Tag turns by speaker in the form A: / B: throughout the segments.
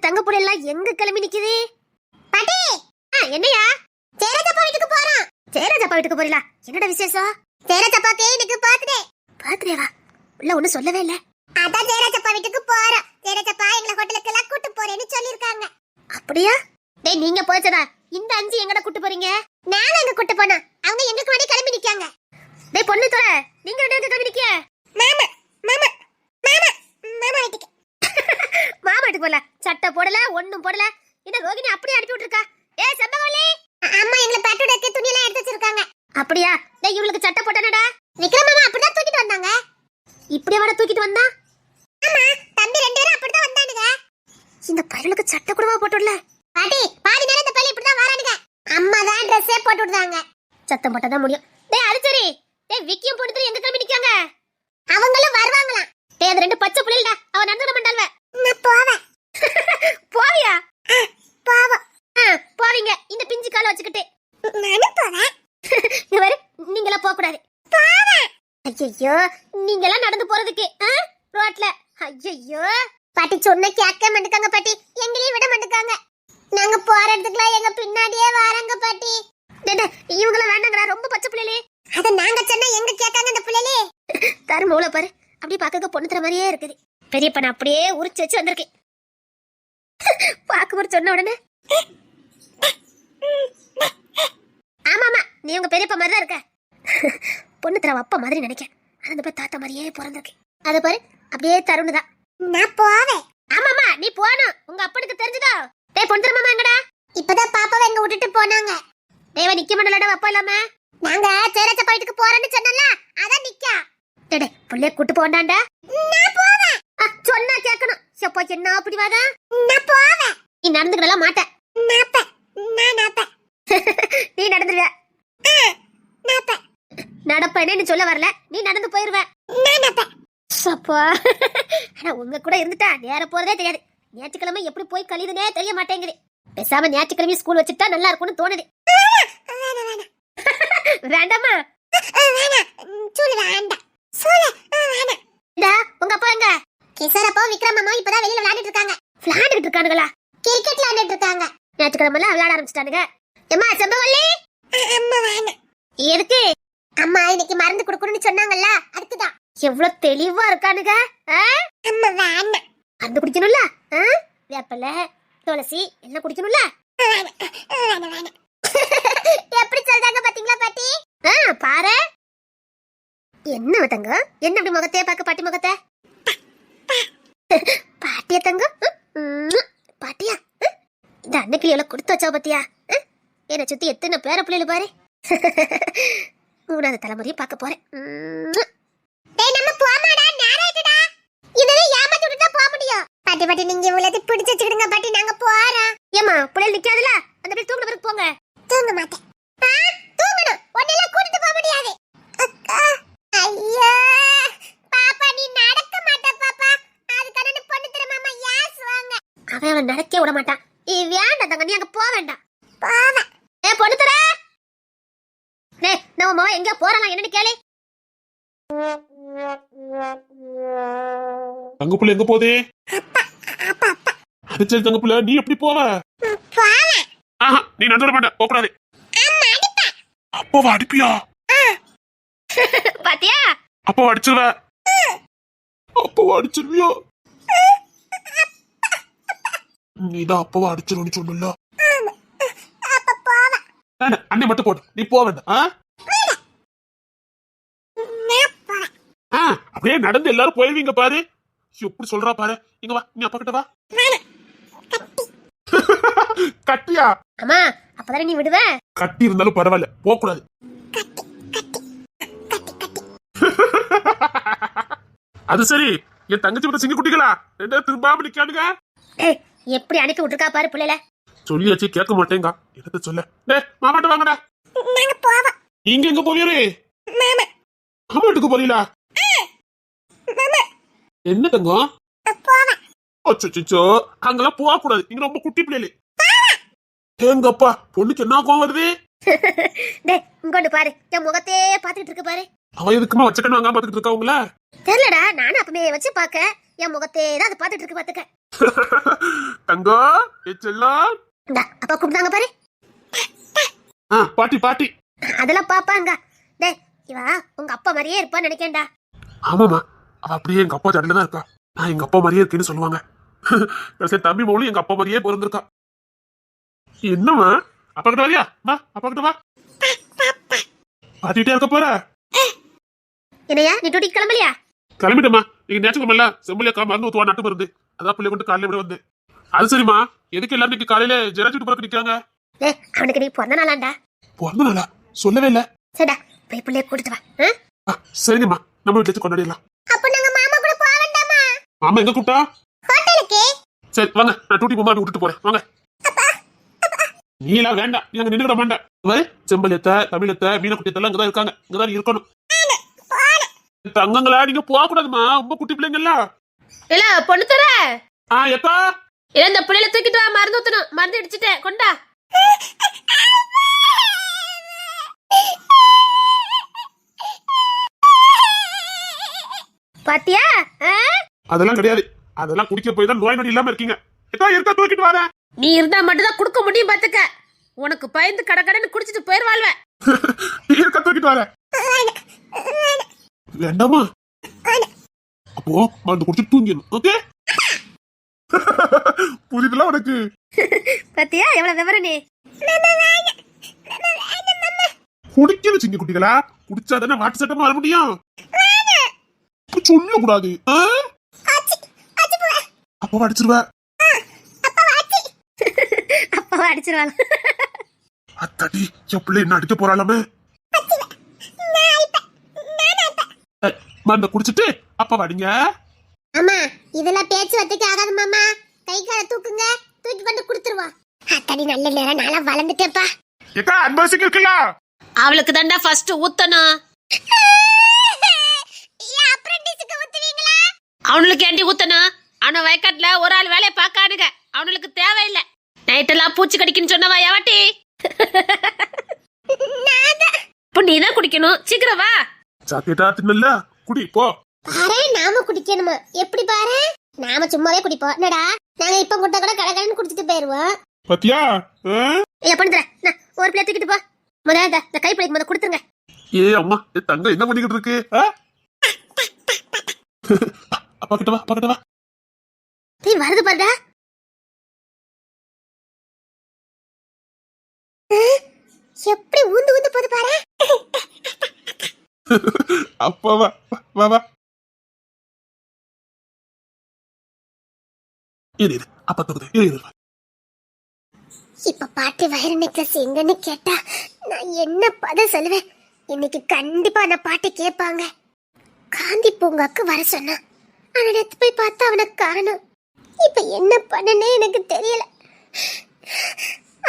A: தங்க புள்ள எல்லாம் எங்க கிளம்பி நிக்குது? பாட்டி என்னையா? சேரஜப்பா வீட்டுக்கு போறோம். சேரஜப்பா வீட்டுக்கு போறீங்களா? என்னடா விசேஷம்? சேரஜப்பாக்கு இன்னைக்கு பர்த்டேவா? உள்ள ஒண்ணு சொல்லவே இல்ல. அதான் சேரஜப்பா வீட்டுக்கு போறோம். சேரஜப்பா எங்க ஹோட்டலுக்கு எல்லாம் கூட்டி போறேன்னு சொல்லிருக்காங்க. அப்படியா? டேய் நீங்க போச்சடா. இந்த அஞ்சு எங்கட கூட்டி போறீங்க? நாங்க எங்க கூட்டி போனா? அவங்க எங்களுக்கு முன்னாடி கிளம்பி நிக்காங்க. டேய் பொண்ணு தோற, நீங்க ரெண்டு பேரும் கிளம்பி நிக்கிய? மாமா மாமா மாமா மாமா வீட்டுக்கு. மாமா வீட்டுக்கு போல. சட்டை போடல, ஒண்ணும் போடல. என்ன ரோகிணி அப்படியே அனுப்பி விட்டுருக்கா? ஏய் செம்பகவல்லி, அம்மா எங்களை பட்டுடக்கு துணி எல்லாம் எடுத்து வச்சிருக்காங்க. அப்படியா? டேய் இவங்களுக்கு சட்டை போட்டானடா? விக்ரம் மாமா அப்படிதான் தூக்கிட்டு வந்தாங்க. இப்படியே வட தூக்கிட்டு வந்தா? ஆமா, தம்பி ரெண்டு பேரும் அப்படிதான் வந்தானுங்க. இந்த பையலுக்கு சட்டை கூடவா போட்டுடல? பாட்டி பாதி நேரம் இந்த பையல இப்படிதான் வரானுங்க. அம்மா தான் Dress போட்டு விடுறாங்க. சத்தம் போட்டா தான் முடியும். டேய் அது சரி. டேய் விக்கியும் பொண்ணு들 எங்க கிளம்பி நிக்காங்க? அவங்களும் வருவாங்களாம். டேய் அது ரெண்டு பச்சை புள்ளைடா. அவ நந்தன மண்டல்வ. நான் போவேன். போவியா? போவா. போவீங்க. இந்த பிஞ்சு கால வச்சுக்கிட்டு. நானும் போவேன். இவரு நீங்களா போக கூடாது. போவேன். ஐயோ நீங்க எல்லாம் நடந்து போறதுக்கு ரோட்ல. ஐயோ பாட்டி சொன்ன கேட்க மாட்டேங்க பாட்டி. எங்களையும் விட மாட்டேங்க. நாங்க போற இடத்துக்குலாம் எங்க பின்னாடியே வராங்க பாட்டி. இவங்கள வேண்டாங்கடா, ரொம்ப பச்சை பிள்ளைலே. அத நாங்க சொன்னா எங்க கேட்காங்க இந்த பிள்ளைலே. தரு மூளை பாரு, அப்படியே பாக்க பொண்ணு தர மாதிரியே இருக்குது. பெரியப்பன் அப்படியே உரிச்சு வச்சு வந்திருக்கு. பாக்கும்போது சொன்ன உடனே ஆமாமா நீ உங்க பெரியப்பா மாதிரி தான் இருக்க. பொண்ணு தர அப்பா மாதிரி நினைக்க. அந்த பேர் தாத்தா மாதிரியே பிறந்திருக்கு. அத பாரு அப்படியே தருணுதான். நான் போவேன். ஆமாமா நீ போணும். உங்க அப்பனுக்கு தெரிஞ்சதா? டேய் பொண்ணு மாமா எங்கடா? இப்பதான் பாப்பாவை எங்க விட்டுட்டு போனாங்க. தேவ நிக்க மண்டலடா அப்பா இல்லாம. நாங்க சேரச்சப்பா வீட்டுக்கு போறேன்னு சொன்னல, அதான் நிக்கா. டேய் புள்ளைய கூட்டி போண்டாண்டா. நான் போவேன். சொன்னா கேட்கணும். சப்பா என்ன அப்படி வாடா? நான் போவேன். நீ நடந்துக்கறல மாட்ட. நாப்ப. நீ நடந்துருவ. நாப்ப. நடப்பேன்னு சொல்ல வரல. நீ நடந்து போயிருவ. நாப்ப. சப்பா. ஆனா உங்க கூட இருந்துட்டா நேர போறதே தெரியாது. ஞாயிற்றுக்கிழமை எப்படி போய் கழியுதுனே தெரிய மாட்டேங்குது. பேசாம ஞாயிற்றுக்கிழமை ஸ்கூல் வச்சுட்டா நல்லா இருக்கும்னு தோணுது. வேண்டாமா? உங்க அப்பா எங்க? கிசரப்பா விக்ரம் மாமா இப்பதான் வெளியில விளையாடிட்டு இருக்காங்க. விளையாடிட்டு இருக்கானுங்களா? கிரிக்கெட் விளையாடிட்டு இருக்காங்க. ஞாயிற்றுக்கிழமை விளையாட ஆரம்பிச்சிட்டானுங்க. அம்மா செம்பகவல்லி. அம்மா வேணாம். எதுக்கு? அம்மா இன்னைக்கு மருந்து குடுக்கணும்னு சொன்னாங்கல்ல, அதுக்குதான். எவ்வளவு தெளிவா இருக்கானுங்க. அம்மா வேணாம். மருந்து குடிக்கணும்ல? வேப்பல துளசி எல்லாம் குடிக்கணும்ல? எப்படி சொல்றாங்க பாத்தீங்களா பாட்டி? பாரு என்ன தங்க, என்ன அப்படி முகத்தையே பார்க்க பாட்டி முகத்தை? பாட்டியா தங்க? பாட்டியா? இந்த அன்னைக்கு எவ்வளவு கொடுத்து வச்சா பாத்தியா? என்னை சுத்தி எத்தனை பேர பிள்ளைகள் பாரு. 3வது தலைமுறையை பார்க்க போறேன். பாட்டி பாட்டி நீங்க இவ்வளவு பிடிச்சு வச்சுக்கிடுங்க பாட்டி, நாங்க போறோம். ஏமா புள்ளைய நிக்காதுல, அந்த பிள்ளை தூங்குற பிறகு போங்க. தூங்க மாட்டேன். தூங்கணும். ஒண்ணெல்லாம் கூட்டிட்டு போக முடியாது. அக்கா ஐயா பாப்பா நீ நடக்க மாட்ட பாப்பா. அதுக்கான நீ பொண்ணு தர மாமா யாசுவாங்க. அவன் நடக்கவே விட மாட்டான். வேண்டாம் தங்க, நீ அங்க போக வேண்டாம். போவேன். பொண்ணு தர நம்ம எங்க போறலாம் என்னன்னு கேளு.
B: தங்க புள்ள எங்க போதே? சரி தங்க புள்ள நீ எப்படி போவ? நீ நடந்துட மாட்ட, போக கூடாது. அப்பாவை அடிப்பியா?
A: பாத்தியா?
B: அப்பாவை அடிச்சிருவ. அப்பாவை அடிச்சிருவியா? நீதான் அப்பாவை அடிச்சிருவன்னு சொன்னல. அண்ணே மட்டும் போட்டு நீ போக வேண்டாம். அப்படியே நடந்து எல்லாரும் போயிருவீங்க பாரு. எப்படி சொல்றா பாரு. இங்க வா, நீ அப்பா கிட்ட வா. கட்டியா?
A: அம்மா அப்பதானே நீ விடுவ.
B: கட்டி இருந்தாலும் பரவாயில்ல, போக கூடாது. அது சரி, என் தங்கச்சி விட சிங்க குட்டிகளா ரெண்டா திரும்பாம நிக்கானுங்க.
A: எப்படி அனுப்பி விட்டுருக்கா பாரு பிள்ளைல.
B: சொல்லியாச்சு கேட்க மாட்டேங்க. என்னத்த சொல்ல? மாமாட்ட வாங்கடா. நீங்க எங்க போவீரு? மாமா வீட்டுக்கு போறீங்களா? என்ன தங்கம்? அச்சோ அங்கெல்லாம் போக கூடாது. நீங்க ரொம்ப குட்டி பிள்ளைல. எங்கப்பா பொண்ணுக்கு என்ன கோவம் வருது?
A: இங்கொண்டு பாரு, என் முகத்தே பாத்துட்டு இருக்கு பாரு.
B: அவ எதுக்குமா வச்சக்கணும் வாங்க பாத்துட்டு இருக்கா உங்கள?
A: தெரியலடா, நானும் அப்பமே வச்சு பாக்க என் முகத்தே தான் அது பாத்துட்டு இருக்கு பாத்துக்க.
B: தங்கம் ஏ செல்லம்.
A: இந்தா, அப்பா கூப்பிட்டாங்க பாரு.
B: பாட்டி பாட்டி.
A: அதெல்லாம் பாப்பாங்க. டேய், இவ உங்க அப்பா மாதிரியே இருப்பான்னு நினைக்கேன்டா.
B: ஆமாமா, அவ அப்படியே எங்க அப்பா ஜாடியில தான் இருக்கா. நான் எங்க அப்பா மாதிரியே இருக்கேன்னு சொல்லுவாங்க. சரி, தம்பி மௌலி எங்க அப்பா மாதிரியே பிறந்திருக்கா. என்னம்மா, அப்பா கிட்ட வரியா? வா, அப்பா கிட்ட வா. பாத்திட்டே இருக்க போற.
A: என்னையா, நீ டூட்டிக்கு கிளம்பலையா?
B: கிளம்பிட்டேம்மா. நீங்க ஞாயிற்றுக்கிழமை செம்பிலியக்கா மருந்து ஊத்துவா நட்டு மருந்து. அதான் பிள்ளை கொண்டு காலையில விட வந்து. அது சரிம்மா, எதுக்கு எல்லாரும் இன்னைக்கு காலையில ஜெராஜிட்டு பிறகு நிக்காங்க?
A: டேய், அவனுக்கு நீ பிறந்த நாளாண்டா.
B: பிறந்த நாளா? சொல்லவே இல்ல.
A: சரிடா, போய் பிள்ளைய கூட்டிட்டு வா.
B: சரிங்கம்மா, நம்ம வீட்டுல வச்சு கொண்டாடிடலாம்.
A: அப்ப நாங்க மாமா கூட போக வேண்டாமா?
B: மாமா எங்க கூப்பிட்டா?
A: ஹோட்டலுக்கு.
B: சரி வாங்க, நான் டூட்டி போமா விட்டுட்டு போறேன். வாங்க. நீ எல்லாம் வேண்டாம், நீ அங்க நின்னுட வேண்டாம். செம்பலியத்தை, தமிழத்தை, மீனக்குட்டியத்தெல்லாம் இங்கதான் இருக்காங்க. இங்கதான் இருக்கணும். தங்கங்களா, நீங்க போக கூடாதுமா, ரொம்ப குட்டி பிள்ளைங்களா.
C: இல்ல பொண்ணு தர.
B: எக்கா,
C: இல்ல இந்த பிள்ளைல தூக்கிட்டு வா, மருந்து ஊத்தணும். மருந்து அடிச்சிட்டேன், கொண்டா.
A: பாத்தியா?
B: அதெல்லாம் கிடையாது. அதெல்லாம் குடிக்க போய் தான் நோய் நொடி இல்லாம இருக்கீங்க. எக்கா இருக்கா, தூக்கிட்டு வரேன்.
C: நீ இருந்தா மட்டும் தான் குடுக்க முடியும் பாத்துக்க. உனக்கு பயந்து கடகடன்னு குடிச்சிட்டு போயிருவாள்வ.
B: இருக்கா, தூக்கிட்டு வரேன். வேண்டாமா? அப்போ மருந்து குடிச்சு தூங்கிடணும். ஓகே? புரியுதுல உனக்கு?
A: பாத்தியா எவ்வளவு விவரம் நீ?
B: குடிக்கணும் சிங்க குட்டிகளா. குடிச்சாதானே வாட்டு சட்டமா வர முடியும். சொல்ல கூடாது. அப்பா அடிச்சிருவ.
A: அப்பாவை அடிச்சிருவாங்க.
B: அத்தாடி, என் பிள்ளை என்ன அடிக்க போறாளாமே. மருந்த குடிச்சிட்டு அப்பா வாடிங்க.
A: அம்மா, இதெல்லாம் பேச்சு வச்சுக்கு ஆகாது மாமா. கை கால தூக்குங்க, தூக்கி கொண்டு குடுத்துருவா. அத்தாடி, நல்ல நேரம், நாளா வளர்ந்துட்டேப்பா.
B: ஏக்கா, அன்பரசிக்கு இருக்குல்ல,
C: அவளுக்கு தாண்டா ஃபர்ஸ்ட் ஊத்தணும். அவனுக்கு ஏண்டி ஊத்தணும்? அவன வயக்காட்டுல ஒரு ஆள் வேலையை பாக்கானுங்க. அவனுக்கு தேவையில்லை. நைட்டெல்லாம் பூச்சி கடிக்குன்னு சொன்னவா யாவாட்டி? இப்ப நீதான் குடிக்கணும். சீக்கிரம் வா.
B: சாக்கேட்டா தின்னல, குடி போ.
A: பாரு, நாம குடிக்கணுமா? எப்படி பாரு, நாம சும்மாவே குடிப்போம். என்னடா, நாங்க இப்ப குட்டா கூட கடகடன்னு குடிச்சிட்டு போயிருவோம்.
B: பாத்தியா?
A: பண்ணுற ஒரு பிள்ளை தூக்கிட்டு போ. முதல்ல இந்த கைப்பிள்ளைக்கு முதல்ல கொடுத்துருங்க.
B: அம்மா, தங்க என்ன பண்ணிக்கிட்டு இருக்கு? அப்பா கிட்ட வா, அப்பா கிட்ட வா.
A: வருது பாருடா. எப்படி ஊந்து ஊந்து போது பாரு.
B: அப்பா வா வா வா. இரு அப்பா தகுது. இரு.
A: இப்ப பாட்டி வயிறு நெக்லஸ் எங்கன்னு கேட்டா நான் என்ன பதில் சொல்லுவேன்? இன்னைக்கு கண்டிப்பா அந்த பாட்டி கேட்பாங்க. காந்தி பூங்காக்கு வர சொன்னா, ஆனா நேத்து போய் பார்த்தா அவனை காணோம். இப்ப என்ன பண்ணனே எனக்கு தெரியல.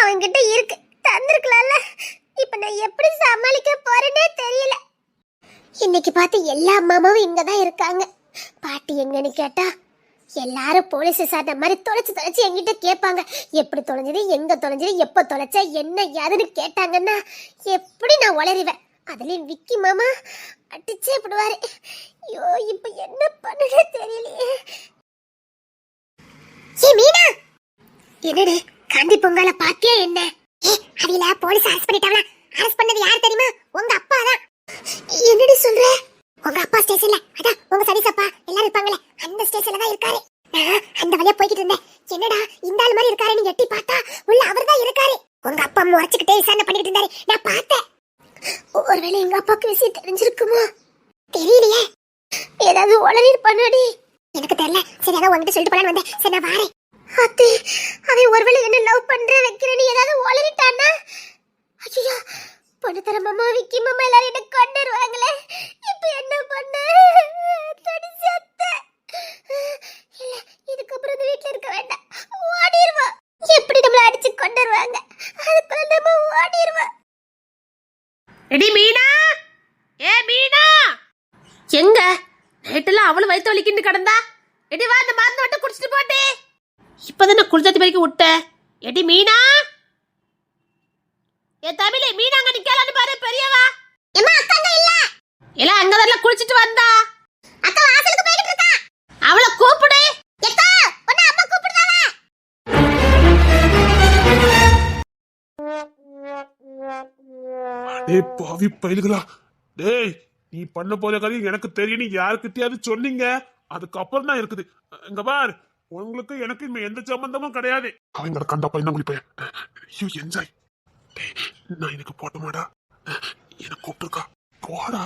A: அவன்கிட்ட இருக்கு, தந்திருக்கலாம்ல. இப்ப நான் எப்படி சமாளிக்க போறேனே தெரியல. இன்னைக்கு பார்த்து எல்லா அம்மாவும் இங்கதான் இருக்காங்க. பாட்டி எங்கன்னு கேட்டா எல்லாரும் போலீஸ் சார்ந்த மாதிரி தொலைச்சு என்கிட்ட கேட்பாங்க. எப்படி தொலைஞ்சது, எங்க தொலைஞ்சது, எப்ப தொலைச்ச, என்ன யாருன்னு கேட்டாங்கன்னா எப்படி நான் உளறிவேன். அதுலயும் விக்கி மாமா அடிச்சே விடுவாரு. ஐயோ, இப்ப என்ன பண்ணனே தெரியலையே. மீனா, என்னடி காந்தி பொங்கல பாத்தியா என்ன? அதுல போலீஸ் அரெஸ்ட் பண்ணிட்டாங்களா? அரெஸ்ட் பண்ணது யார் தெரியுமா? உங்க அப்பா தான். என்னடி சொல்ற? உங்க அப்பா ஸ்டேஷன்ல, அதான் உங்க சதீஷ் அப்பா எல்லாரும் இருப்பாங்களே, அந்த ஸ்டேஷன்ல தான் இருக்காரு. நான் அந்த வழியா போய்கிட்டு இருந்தேன். என்னடா இந்த ஆள் மாதிரி இருக்காருன்னு எட்டி பார்த்தா உள்ள அவர் தான் இருக்காரு. உங்க அப்பா முறைச்சுக்கிட்டே விசாரணை பண்ணிட்டு இருந்தாரு, நான் பார்த்தேன். ஒருவேளை எங்க அப்பாவுக்கு விஷயம் தெரிஞ்சிருக்குமோ தெரியலையே. ஏதாவது உளறி பண்ணடி. எனக்கு தெரியல. சரி, அதான் உங்ககிட்ட சொல்லிட்டு போலான்னு வந்தேன். சரி, நான் வாரேன். அத்தை, அவன் ஒருவேளை என்ன லவ் பண்ற வைக்கிறேன்னு ஏதாவது உளறிட்டானா? ஐயோ, பொண்ணு தர மாமா, விக்கி மாமா எல்லாரும் என்ன கொண்டுருவாங்களே. இப்ப என்ன பண்ண? தடி செத்த. இல்ல, இதுக்கப்புறம் இந்த வீட்டுல இருக்க வேண்டாம், ஓடிடுவா. எப்படி நம்மள அடிச்சு கொண்டுருவாங்க, அதுக்குள்ள நம்ம ஓடிடுவா.
C: எடி மீனா, மீனா எங்க? நைட்டெல்லாம் அவளும் வயிற்று வலிக்கிட்டு கிடந்தா. எடி வா, இந்த மருந்து மட்டும் குடிச்சிட்டு போட்டே. இப்பதானே குளிச்சாத்தி வரைக்கும் விட்ட. எடி மீனா, என் தமிழே, மீனா அங்க நிக்கலான்னு பாரு. பெரியவா,
A: அம்மா, அக்காங்க இல்ல.
C: எல்லாம் அங்கதான் குளிச்சிட்டு வந்தா.
A: அக்கா வாசலுக்கு போயிட்டு இருக்கா.
C: அவளை கூப்பிடு.
A: அக்கா, உன்னை அம்மா
B: டேய் பாவி பயிலுகளா, டேய் நீ பண்ண போற காரியம் எனக்கு தெரியும், யாருக்கிட்டயாவது சொன்னீங்க, அதுக்கப்புறம் தான் இருக்குது. இங்க பார், உங்களுக்கு எனக்கு இனிமே எந்த சம்பந்தமும் கிடையாது. அவங்கள கண்ட பையன் குளிப்பேன். ஐயோ என்ஜாய். நான் எனக்கு போட்டமாடா, எனக்கு கூப்பிட்டுருக்கா, போடா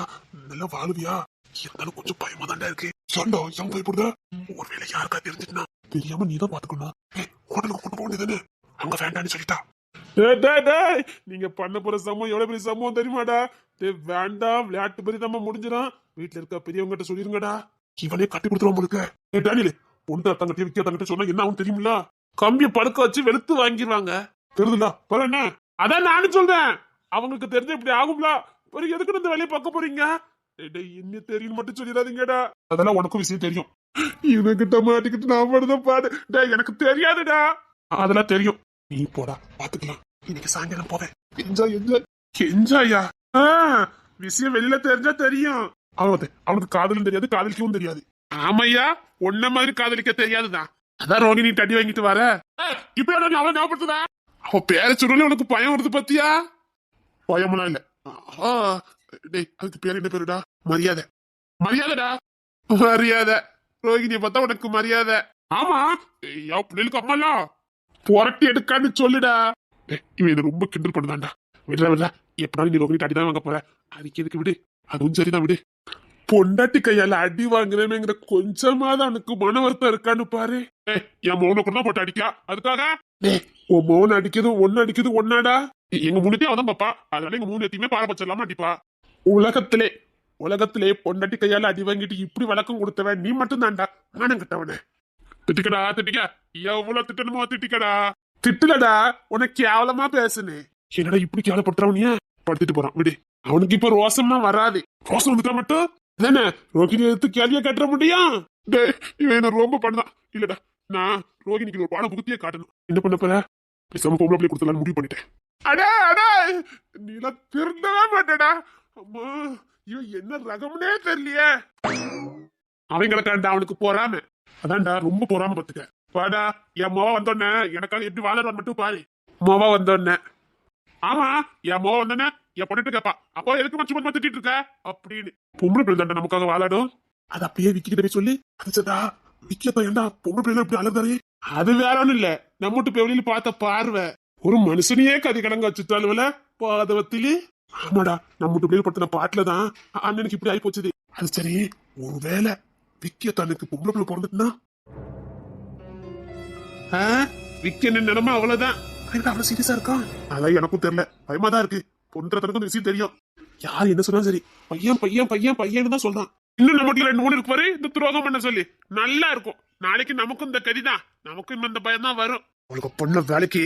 B: நல்லா வாழுவியா, இருந்தாலும் கொஞ்சம் பயமா தாண்டா இருக்கு. சொண்டா ஏன் பயப்படுத, ஒருவேளை யாருக்கா தெரிஞ்சுட்டுனா தெரியாம நீ தான் பாத்துக்கணும். ஹோட்டலுக்கு கொண்டு போக வேண்டியதானே, அங்க வேண்டான்னு சொல்லிட்டா. நீங்க பண்ண போற சம்பவம் எவ்வளவு பெரிய சம்பவம் தெரியுமாடா. வேண்டாம், விளையாட்டு பெரிய தம்மா முடிஞ்சிடும், வீட்டுல இருக்க பெரியவங்க கிட்ட சொல்லிருங்கடா, இவனே கட்டி கொடுத்துருவோம் உங்களுக்கு. டேனியல், பொண்ணு தங்கட்டி விக்கிய தங்கிட்ட சொன்னா என்ன ஆகும் தெரியுமில்ல, கம்பிய படுக்க வச்சு வெளுத்து வாங்கிடுவாங்க, தெரியுதுல. பர என்ன, அதான் நானும் சொல்றேன், அவங்களுக்கு தெரிஞ்ச இப்படி ஆகும்ல, பிறகு எதுக்கு இந்த வேலையை பார்க்க போறீங்க. என்ன தெரியும் மட்டும் சொல்லிடாதீங்கடா, அதெல்லாம் உனக்கும் விஷயம் தெரியும். இவகிட்ட மாட்டிக்கிட்டு நான் மட்டும் பாடு. எனக்கு தெரியாதுடா, அதெல்லாம் தெரியும், நீ போடா பாத்துக்கலாம். இன்னைக்கு சாயங்காலம் போவேன். என்ஜாய் என்ஜாய் என்ஜாயா. விஷயம் வெளியில தெரிஞ்சா தெரியும். அவனுக்கு காதலும் தெரியாது, காதலிக்கவும் தெரியாது. ஆமையா, உன்ன மாதிரி காதலிக்க தெரியாதுதான், அதான் ரோகிணி தடி வாங்கிட்டு வர. இப்ப அவன் ஞாபகப்படுத்துதா, அவன் பேர சொல்லி உனக்கு பயம் வருது பத்தியா. பயமெல்லாம் இல்ல. டேய் அதுக்கு பேர் என்ன பேருடா, மரியாதை. மரியாதைடா, மரியாதை. ரோகிணியை பார்த்தா உனக்கு மரியாதை. ஆமா, என் பிள்ளைகளுக்கு அம்மாலா புரட்டி எடுக்கான்னு சொல்லுடா. இவன் இதை ரொம்ப கிண்டல் பண்ணுதான்டா. விடுற விடுற, எப்படாலும் நீ ரோகிணி அடி தான் வாங்க போற, அதுக்கு எதுக்கு விடு, அதுவும் சரிதான் விடு. பொண்டாட்டி கையால அடி வாங்குறேங்கிற கொஞ்சமாதான் அவனுக்கு மன வருத்தம் இருக்கான்னு பாரு. என் மௌன கூட தான் போட்டு அடிக்கலாம், அதுக்காக உன் மௌன அடிக்குது ஒன்னு அடிக்குது ஒன்னாடா. எங்க மூணுத்தையும் அவதான் பாப்பா, அதனால எங்க மூணு எத்தையுமே பாரபட்சம் அடிப்பா. உலகத்திலே பொண்டாட்டி கையால அடி வாங்கிட்டு இப்படி வழக்கம் கொடுத்தவன் நீ மட்டும் தான்டா. நானும் கிட்டவன திட்டிக்கடா, திட்டிக்க, எவ்வளவு திட்டணுமோ திட்டிக்கடா. திட்டுலடா, உனக்கு கேவலமா பேசுனே. என்னடா இப்படி கேவலப்படுத்துறவனிய படுத்துட்டு போறான், விடு. அவனுக்கு இப்ப ரோசம்னா வராது, ரோசம் வந்துட்டா மட்டும் தானே ரோகிணி எடுத்து கேள்வியா கட்டுற முடியும். இவன் என்ன ரொம்ப பண்ணதான் இல்லடா, நான் ரோகிணிக்கு ஒரு பாடம் புகுத்தியே காட்டணும். என்ன பண்ண போற, பேசாம பொம்பளை பிள்ளை கொடுத்தலான்னு முடிவு பண்ணிட்டேன். அடா அடா, நீலாம் திருந்தவே மாட்டேடா. அம்மா, இவன் என்ன ரகம்னே தெரியலையே. அவங்களை கண்டா அவனுக்கு போறாம, அதான்டா ரொம்ப போறாம பாத்துக்க. வாடா, என் மோவா வந்தோடனே எனக்காக எப்படி வாழறான் மட்டும் பாரு. மோவா வந்தோடனே, ஆமா என் மோவா வந்தோடனே என் பொண்ணுட்டு கேப்பா, அப்போ எதுக்கு மச்சு மச்சு திட்டிட்டு இருக்க அப்படின்னு. பொம்பளை பிள்ளை தாண்டா நமக்காக வாழாடும். அது அப்படியே விக்கிட்ட போய் சொல்லி, அதுச்சதா விக்கியப்பா ஏண்டா பொம்பளை பிள்ளை இப்படி அழுதாரு. அது வேற ஒண்ணும் இல்ல, நம்ம வீட்டு பெவலியில பார்த்த பார்வை ஒரு மனுஷனையே கதி கடங்க வச்சுட்டாலுல பாதவத்திலே. ஆமாடா, நம்ம வீட்டு பிள்ளைகள் படுத்தின பாட்டுலதான் அண்ணனுக்கு இப்படி ஆகி போச்சுது. அது சரி, ஒருவேளை விக்கிய தனக்கு பொம்பளை பிள்ளை பிறந்துட்டுனா விக்கிய நிலைமை அவ்வளவுதான். அவ்வளவு சீரியஸா இருக்கான், அதான் எனக்கும் தெரியல, பயமா தான் இருக்கு. பொண்ணுக்கு விஷயம் தெரியும், யார் என்ன சொன்னா சரி பையன் பையன் பையன் பையன் தான் சொல்றான். இன்னும் நம்ம 2 இருக்கு பாரு, இந்த துரோகம் பண்ண சொல்லி நல்லா இருக்கும். நாளைக்கு நமக்கும் இந்த கதிதான், நமக்கும் இந்த பயம் தான் வரும். உனக்கு பொண்ணு வேலைக்கு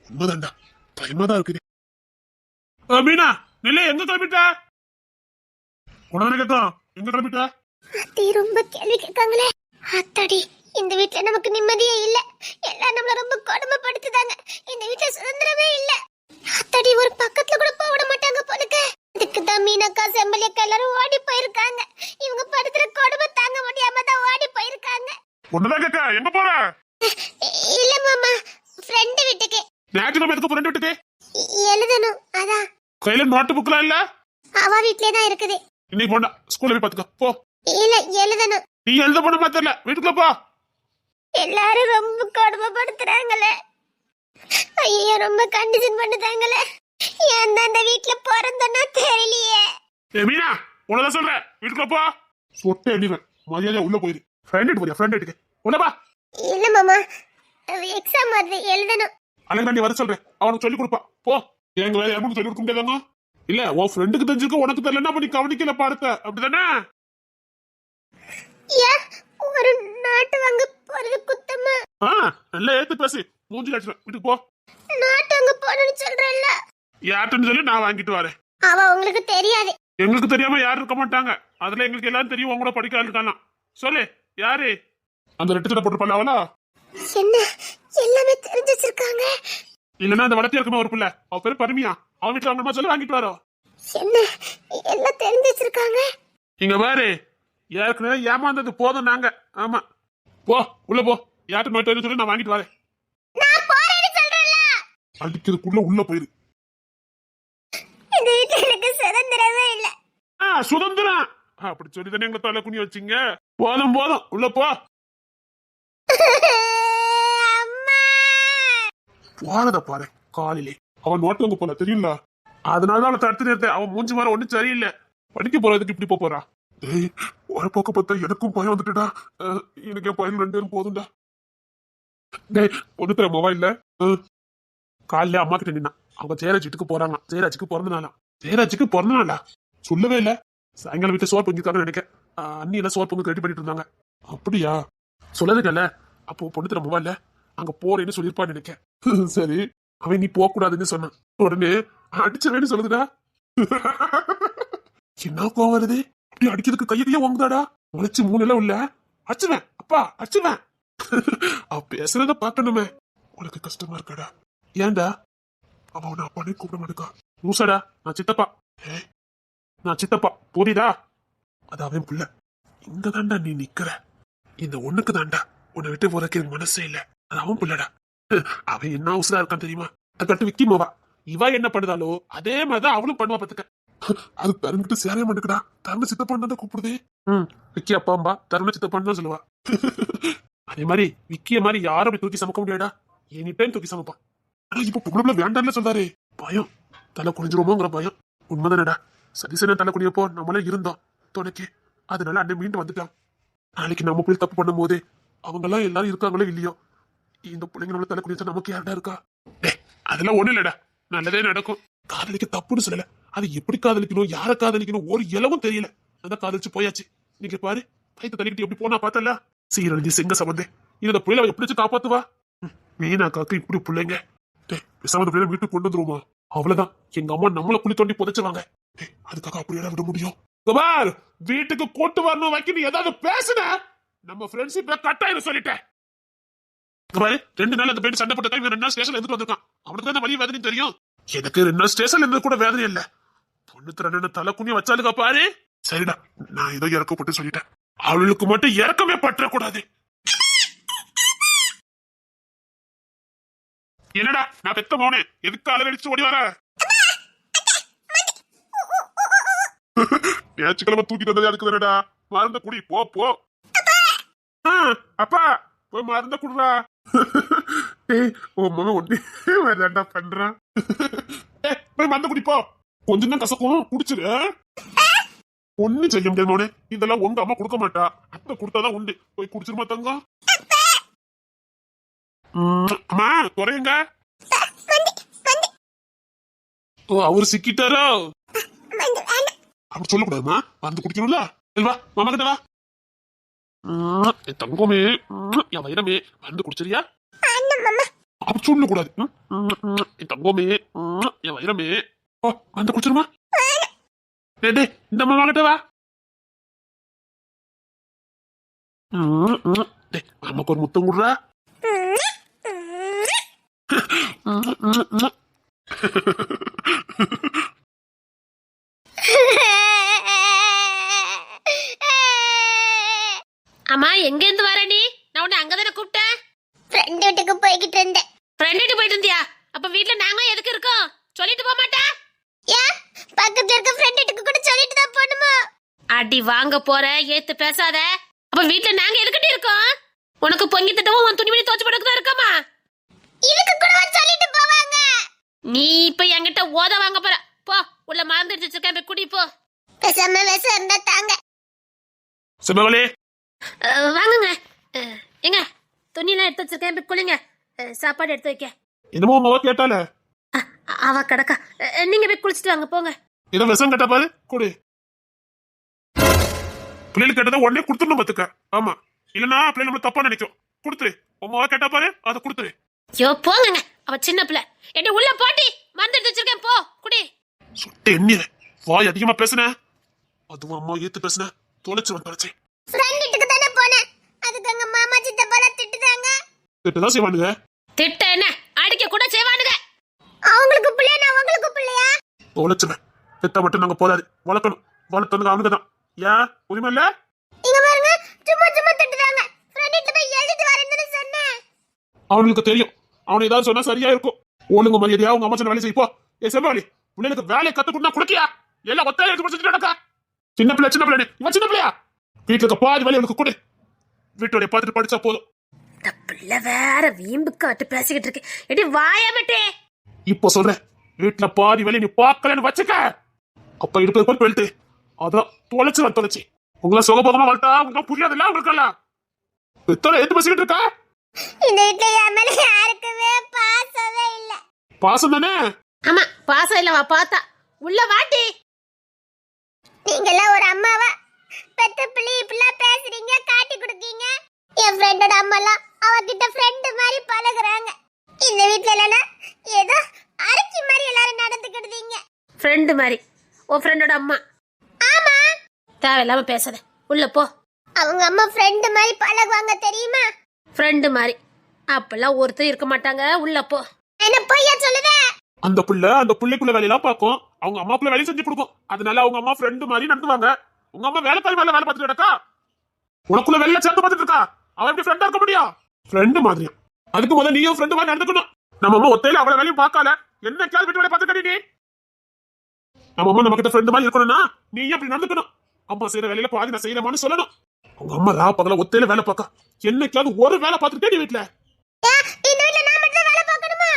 B: உண்மைதான்டா, பயமா தான் இருக்குது. மீனா நெல்ல எங்க கிளம்பிட்டா, உடனே கேட்கும் எங்க கிளம்பிட்டா.
A: அத்தி ரொம்ப கேள்வி கேட்காங்களே. அத்தாடி, இந்த வீட்ல நமக்கு நிம்மதியே இல்ல, எல்லாம் நம்மள ரொம்ப கொடுமைப்படுத்துதாங்க. இந்த வீட்ல சுதந்திரமே இல்ல. அத்தாடி, ஒரு பக்கத்துல கூட போக விட மாட்டாங்க போலுக்கு. இதுக்கு தான் மீனாக்கா செம்பலியக்கா எல்லாரும் ஓடி போயிருக்காங்க. இவங்க படுத்துற கொடுமை தாங்க முடியாம தான் ஓடி போயிருக்காங்க.
B: ஒண்ணுதான் கேட்க, எங்க போற?
A: இல்ல மாமா, ஃப்ரெண்ட் வீட்டுக்கு.
B: ஞாயிற்றுக்கிழமை எதுக்கு ஃப்ரெண்ட் வீட்டுக்கு?
A: எழுதணும், அதான்.
B: கையில நோட்டு புக்லாம் இல்ல?
A: அவ வீட்லயே தான் இருக்குது.
B: இன்னைக்கு போண்டா, ஸ்கூல்ல போய் பாத்துக்க போ.
A: இல்ல, எழுதணும்.
B: நீ எழுத போன மாத்தல, வீட்டுக்குள்ள போ.
A: எல்லாரும் ரொம்ப கொடுமைப்படுத்துறாங்களே. ஐயோ, ரொம்ப கண்டிஷன் பண்ணுதாங்களே. ஏன் தான் அந்த வீட்ல பிறந்தனா தெரியலையே.
B: மீனா, உனதான் சொல்றேன், வீட்டுக்குள்ள போ. சொட்டை அடிவேன், மரியாதை உள்ள போயிரு. ஃப்ரெண்ட் வீட்டுக்கு போறியா, ஃப்ரெண்ட் வீட்டுக்கு உள்ள பா.
A: இல்ல மாமா, எக்ஸாம் வருது, எழுதணும்.
B: அழகாண்டி வர சொல்றேன், அவனுக்கு சொல்லி கொடுப்பா போ. எங்க வேலை யாருக்கும் சொல்லி கொடுக்க முடியாதாங்க. இல்ல, உன் ஃப்ரெண்டுக்கு தெரிஞ்சிருக்க, உனக்கு தெரியலன்னா பண்ணி கவனிக்கல பாடத்த, அப்படிதானே?
A: ஒரு நாட்டு வாங்க போறது குத்தமா?
B: நல்லா ஏத்து பேசி மூஞ்சி காட்டுறேன், வீட்டுக்கு போ.
A: நாட்டு வாங்க போறேன்னு சொல்றல்ல,
B: யார்ட்டுன்னு சொல்லி நான் வாங்கிட்டு வரேன்.
A: அவ உங்களுக்கு தெரியாது.
B: எங்களுக்கு தெரியாம யாரும் இருக்க மாட்டாங்க, அதுல எங்களுக்கு எல்லாம் தெரியும். உங்களோட படிக்க இருக்கானா சொல்லு, யாரு அந்த ரெட்டு சட்டை போட்டு அவளா?
A: என்ன எல்லாமே தெரிஞ்சு வச்சிருக்காங்க?
B: இல்லன்னா அந்த வளர்த்தி இருக்குமே ஒரு பிள்ளை, அவ பேரு பருமியா, அவன் வீட்டுல வாங்கணுமா சொல்லி வாங்கிட்டு வரோம்.
A: என்ன எல்லாம் தெரிஞ்சு வச்சிருக்காங்க?
B: இங்க பாரு, ஏற்கனவே ஏமாந்தது போதும் நாங்க. ஆமா, போ உள்ள போ. யார்ட்டு நோட்டு சொல்லி நான் வாங்கிட்டு வரேன்.
A: நான் போறேன்னு சொல்றேன்ல,
B: அடிக்கிறதுக்குள்ள உள்ள போயிரு.
A: இந்த வீட்டுல
B: சுதந்திரம் அப்படி சொல்லி தானே எங்களை தலை குனி வச்சீங்க. போதும் போதும் உள்ள போ. போறத பாரு காலிலே அவன் நோட்டங்க போல தெரியுங்களா, அதனாலதான் அவளை தடுத்து நிறுத்த. அவன் மூஞ்சி மாதிரி ஒண்ணும் சரியில்லை. படிக்க போறதுக்கு இப்படி போறா. டேய் ஒரு பக்கம் பார்த்தா எனக்கும் பயம் வந்துட்டுடா. எனக்கு என் பயம் 2 பேரும் போதும்டா. டேய் ஒண்ணு தர மொபைல்ல காலையில அம்மா கிட்ட நின்னா அவங்க ஜெயராஜ் வீட்டுக்கு போறாங்க. ஜெயராஜுக்கு பிறந்த நாளா சொல்லவே இல்ல. சாயங்காலம் வீட்டுல சோறு பொங்கிருக்காங்கன்னு நினைக்கிறேன். அண்ணி எல்லாம் சோறு பொங்கு ரெடி பண்ணிட்டு இருந்தாங்க. அப்படியா சொல்லதுக்கல்ல. அப்போ பொண்ணு தர மொபைல்ல அங்க போறேன்னு சொல்லிருப்பான்னு நினைக்கிறேன். சரி அவன் நீ போக கூடாதுன்னு சொன்னான். உடனே அடிச்சவேன்னு சொல்லுதுடா. என்ன கோவம் வருது? அப்படி அடிக்கிறதுக்கு கையடியா வாங்குதாடா. உழைச்சு 3 எல்லாம் இல்ல அச்சுவேன். அப்பா அச்சுவேன். அவ பேசுறத பாக்கணுமே. உனக்கு கஷ்டமா இருக்காடா? ஏன்டா அவன் உன்னை அப்பானே கூப்பிட மாட்டேக்கா? லூசாடா. நான் சித்தப்பா. நான் சித்தப்பா புரியுதா? அது அவன் புள்ள. இங்க தாண்டா நீ நிக்கிற. இந்த ஒண்ணுக்கு தாண்டா உன்னை விட்டு போறதுக்கு எனக்கு மனசே இல்ல. அது அவன் புள்ளடா. அவன் என்ன அவசரா இருக்கான் தெரியுமா? அதை கட்டு விக்கி மோவா. இவ என்ன பண்ணுதாலோ அதே மாதிரிதான் அவளும் பண்ணுவா பாத்துக்க. அது தருங்கிட்டு சேரவே மாட்டேக்குடா. தருண சித்தப்பான்னு தான் கூப்பிடுது. விக்கி அப்பாம்பா தருண சித்தப்பான்னு தான் சொல்லுவா. அதே மாதிரி விக்கிய மாதிரி யாரும் அப்படி தூக்கி சமைக்க முடியாடா. எனி டைம் தூக்கி சமைப்பான். ஆனா இப்ப பொம்பளை வேண்டாம்னு சொல்றாரு. பயம் தலை குனிஞ்சிருமோங்கிற பயம். உண்மைதானடா. சதீசன தலை குனியப்போ நம்மளே இருந்தோம் துணைக்கு. அதனால அண்ணன் மீண்டு வந்துட்டான். நாளைக்கு நம்ம பிள்ளை தப்பு பண்ணும் போதே அவங்க எல்லாம் எல்லாரும் இருக்காங்களோ இல்லையோ, இந்த பிள்ளைங்க நம்மள தலை குனிச்சா நமக்கு யாருடா இருக்கா? அதெல்லாம் ஒண்ணு இல்லடா. நல்லதே நடக்கும். காதலிக்க தப்புன்னு சொல்லல. அது எப்படி காதலிக்கணும், யார காதலிக்கணும் ஒரு இலவும் தெரியல. அதான் காதலிச்சு போயாச்சு. நீங்க பாரு கைத்த தள்ளிக்கிட்டு எப்படி போனா பார்த்தல. சீரழிஞ்சு செங்க சம்பந்தே இந்த பிள்ளைல எப்படி வச்சு காப்பாத்துவா? மீனாக்காக்கு இப்படி பிள்ளைங்க. விசாமந்த பிள்ளைல வீட்டுக்கு கொண்டு வந்துருவோமா? அவ்வளவுதான். எங்க அம்மா நம்மள குழி தோண்டி புதைச்சுவாங்க. அதுக்காக அப்படியே விட முடியும்? வீட்டுக்கு கூட்டு வரணும் வைக்கணும் ஏதாவது பேசுன நம்ம ஃப்ரெண்ட்ஷிப் கட்டாயிரம் சொல்லிட்டேன். 2 நாள் அந்த பையன் சண்டை போட்ட 2 நாள் ஸ்டேஷன்ல எடுத்துட்டு வந்திருக்கான். அவனுக்கு தான் வலி வேதனை தெரியும். எனக்கு 2 நாள் ஸ்டேஷன்ல இருந்து கூட வேதனை இல்ல. பொண்ணு திறன தலை குனிய வச்சாலுக்கா பாரு. சரிடா நான் ஏதோ இறக்கப்பட்டு சொல்லிட்டேன். அவளுக்கு மட்டும் இறக்கமே பற்றக்கூடாது. என்னடா நான் பெத்த மோனே எதுக்கு அலறடிச்சு ஓடி வர? ஞாயிற்றுக்கிழமை தூக்கிட்டு வந்ததே அதுக்கு தானடா. மருந்த குடி போ போ. அப்பா போய் மருந்த குடுறா. உன் மகன் ஒண்ணு வேண்டாண்டா பண்றான். போய் மருந்த குடி போ. கொஞ்சம் தான் கசக்கும் குடிச்சிரு. ஒண்ணு செய்ய முடியாது மோனே. இதெல்லாம் உங்க அம்மா கொடுக்க மாட்டா. அத்தை கொடுத்தாதான் உண்டு. போய் குடிச்சிருமா தங்கம். அம்மா குறையுங்க. ஓ அவரு சிக்கிட்டாரோ? அப்படி சொல்லக்கூடாதுமா. வந்து குடிக்கணும்ல. வா மாமா கிட்ட வா. தங்கமே என் வைரமே வந்து குடிச்சிரியா? அப்படி சொல்லக்கூடாது. தங்கமே என் வைரமே வந்து குடிச்சிருமா? இந்த மாமா கிட்ட வா. அம்மாக்கு ஒரு முத்தம் குடுறா.
C: அம்மா எங்க இருந்து வர நீ? நான் உன்னை அங்கதானே கூப்பிட்டேன்.
A: ஃப்ரெண்ட் வீட்டுக்கு போய்கிட்டு இருந்தேன்.
C: ஃப்ரெண்ட் வீட்டுக்கு போயிட்டு இருந்தியா? அப்ப வீட்ல நாங்க எதுக்கு இருக்கோம்? சொல்லிட்டு போக மாட்டா?
A: ஏன் பக்கத்துல இருக்க ஃப்ரெண்ட் வீட்டுக்கு கூட சொல்லிட்டு தான் போணுமா?
C: அடி வாங்க போற ஏத்து பேசாத. அப்ப வீட்ல நாங்க எதுக்கிட்டு இருக்கோம்? உனக்கு பொங்கி திட்டவும் உன் துணிமணி தோச்சு போடுறதுக்கு தான் இருக்கமா?
A: இதுக்கு கூட சொல்லிட்டு போவாங்க.
C: நீ இப்ப என்கிட்ட ஓத வாங்க போற. போ உள்ள மறந்து வச்சிருக்கேன் போய் குடி போ.
A: பேசாம விஷம் இருந்தா தாங்க.
B: சிவகலே
C: வாங்குங்க. எங்க துணியெல்லாம் எடுத்து வச்சிருக்கேன் போய் குளிங்க. சாப்பாடு எடுத்து வைக்க.
B: என்னமோ அம்மாவா கேட்டால
C: அவ கடக்கா. நீங்க போய் குளிச்சுட்டு வாங்க போங்க.
B: இதை விஷம் கேட்டா பாரு குடு. பிள்ளைகள் கேட்டதை உடனே கொடுத்துடணும் பாத்துக்க. ஆமா இல்லன்னா பிள்ளைங்க நம்ம தப்பா நினைக்கும். கொடுத்துரு. அம்மாவா கேட்டா பாரு அதை கொடுத்துரு.
C: ஐயோ போங்க. அவ சின்ன பிள்ளை. என்ன உள்ள போட்டி மறந்து எடுத்து வச்சிருக்கேன் போ குடி.
B: சுட்டு எண்ணிய வாய் அதிகமா பேசுன. அதுவும் அம்மா ஏத்து பேசுன தொலைச்சு தொலைச்சு.
A: ஃப்ரெண்ட் வீட்டுக்கு தானே போனேன். அதுக்கு அங்க மாமா சித்தப்பால திட்டுதாங்க.
B: திட்டுதான் செய்வானுங்க.
C: திட்ட என்ன அடிக்க கூட செய்வானுங்க.
A: அவங்களுக்கு பிள்ளை நான் உங்களுக்கு பிள்ளையா?
B: தொலைச்சுவேன். திட்ட மட்டும் நாங்க போதாது வளர்க்கணும். வளர்த்தவங்க அவனுக்கு தான். ஏன் உரிமை இல்ல?
A: இங்க பாருங்க சும்மா சும்மா திட்டுதாங்க. ஃப்ரெண்ட் வீட்டுல போய் எழுதிட்டு வரேன்னு சொன்னேன்.
B: அவனுக்கு தெரியும். அவன் ஏதாவது சொன்னா சரியா இருக்கும். ஒழுங்கு மரியாதையா உங்க அம்மா சொன்ன வேலை செய்ப்போ. ஏ செல்வாளி பிள்ளைகளுக்கு வேலையை கத்துக்கணும்னா குடுக்கியா? எல்லாம் ஒத்தையா எடுத்து முடிச்சுட்டு நடக்கா. சின்ன பிள்ளை இவன் சின்ன பிள்ளையா? வீட்டுல இருக்க பாதி வேலை எனக்கு கொடு. வீட்டோடைய பார்த்துட்டு படிச்சா போதும்.
C: இந்த பிள்ளை வேற வீம்பு காட்டு பேசிக்கிட்டு இருக்கு. எடி வாயமட்டே.
B: இப்போ சொல்றேன், வீட்டுல பாதி வேலை நீ பார்க்கலன்னு வச்சுக்க, அப்ப இருக்கிறது பெல்ட் அதான் தொலைச்சு உங்களை சுகபோகமா வளர்த்தா உங்க புரியாதுல்ல உங்களுக்கெல்லாம். எத்தனை எது பேசிக்கிட்டு இருக்கா?
A: இந்த வீட்ல என் மேல யாருக்குமே பாசமே இல்ல.
B: பாசம் தானே?
C: ஆமா பாசம் இல்லவா பார்த்தா உள்ள வாட்டி.
A: நீங்கெல்லாம் ஒரு அம்மாவா பெத்த பிள்ளை இப்படிலாம் பேசுறீங்க, காட்டி கொடுக்கீங்க. என் ஃப்ரெண்டோட அம்மாலாம் அவகிட்ட ஃப்ரெண்டு மாதிரி பழகுறாங்க. இந்த வீட்ல இல்லைன்னா ஏதோ அரைச்சி மாதிரி எல்லாரும் நடந்துக்கிடுதீங்க.
C: ஃப்ரெண்டு மாதிரி? உன் ஃப்ரெண்டோட அம்மா?
A: ஆமா.
C: தேவையில்லாம பேசாத, உள்ள போ.
A: அவங்க அம்மா ஃப்ரெண்டு மாதிரி பழகுவாங்க தெரியுமா?
C: ஃப்ரெண்டு மாதிரி அப்பெல்லாம் ஒருத்தர் இருக்க மாட்டாங்க, உள்ள போ.
A: என்ன பொய்யா சொல்லுத?
B: அந்த பிள்ளைக்குள்ள வேலையெல்லாம் பார்க்கும், அவங்க அம்மாக்குள்ள வேலையை செஞ்சு கொடுக்கும். அதனால அவங்க அம்மா ஃப்ரெண்டு மாதிரி நடத்துவாங்க. உங்க அம்மா வேலைக்காரி வேலை பார்த்துட்டு இருக்கா, உனக்குள்ள வேலை சேர்ந்து பார்த்துட்டு இருக்கா. அவன் எப்படி ஃப்ரெண்டா இருக்க முடியும்? ஃப்ரெண்டு மாதிரியா? அதுக்கு முதல்ல நீயும் ஃப்ரெண்டு மாதிரி நடந்துக்கணும். நம்ம அம்மா ஒத்தையில அவளை வேலையும் பார்க்கல, என்ன கேள்வி வீட்டு வேலை பார்த்துக்க நீ. நம்ம அம்மா நம்ம கிட்ட ஃப்ரெண்டு மாதிரி இருக்கணும்னா நீ அப்படி நடந்துக்கணும். அம்மா செய்யற வேலையில பாதி நான் செய்யறமான்னு சொல்லணும். உங்க அம்மா ரா பகல ஒத்தையில வேலை பார்க்க, என்னைக்காவது ஒரு வேலை பார்த்துட்டே நீ வீட்டுல.
A: இந்த வீட்ல நான் மட்டும் வேலை பார்க்கணுமா?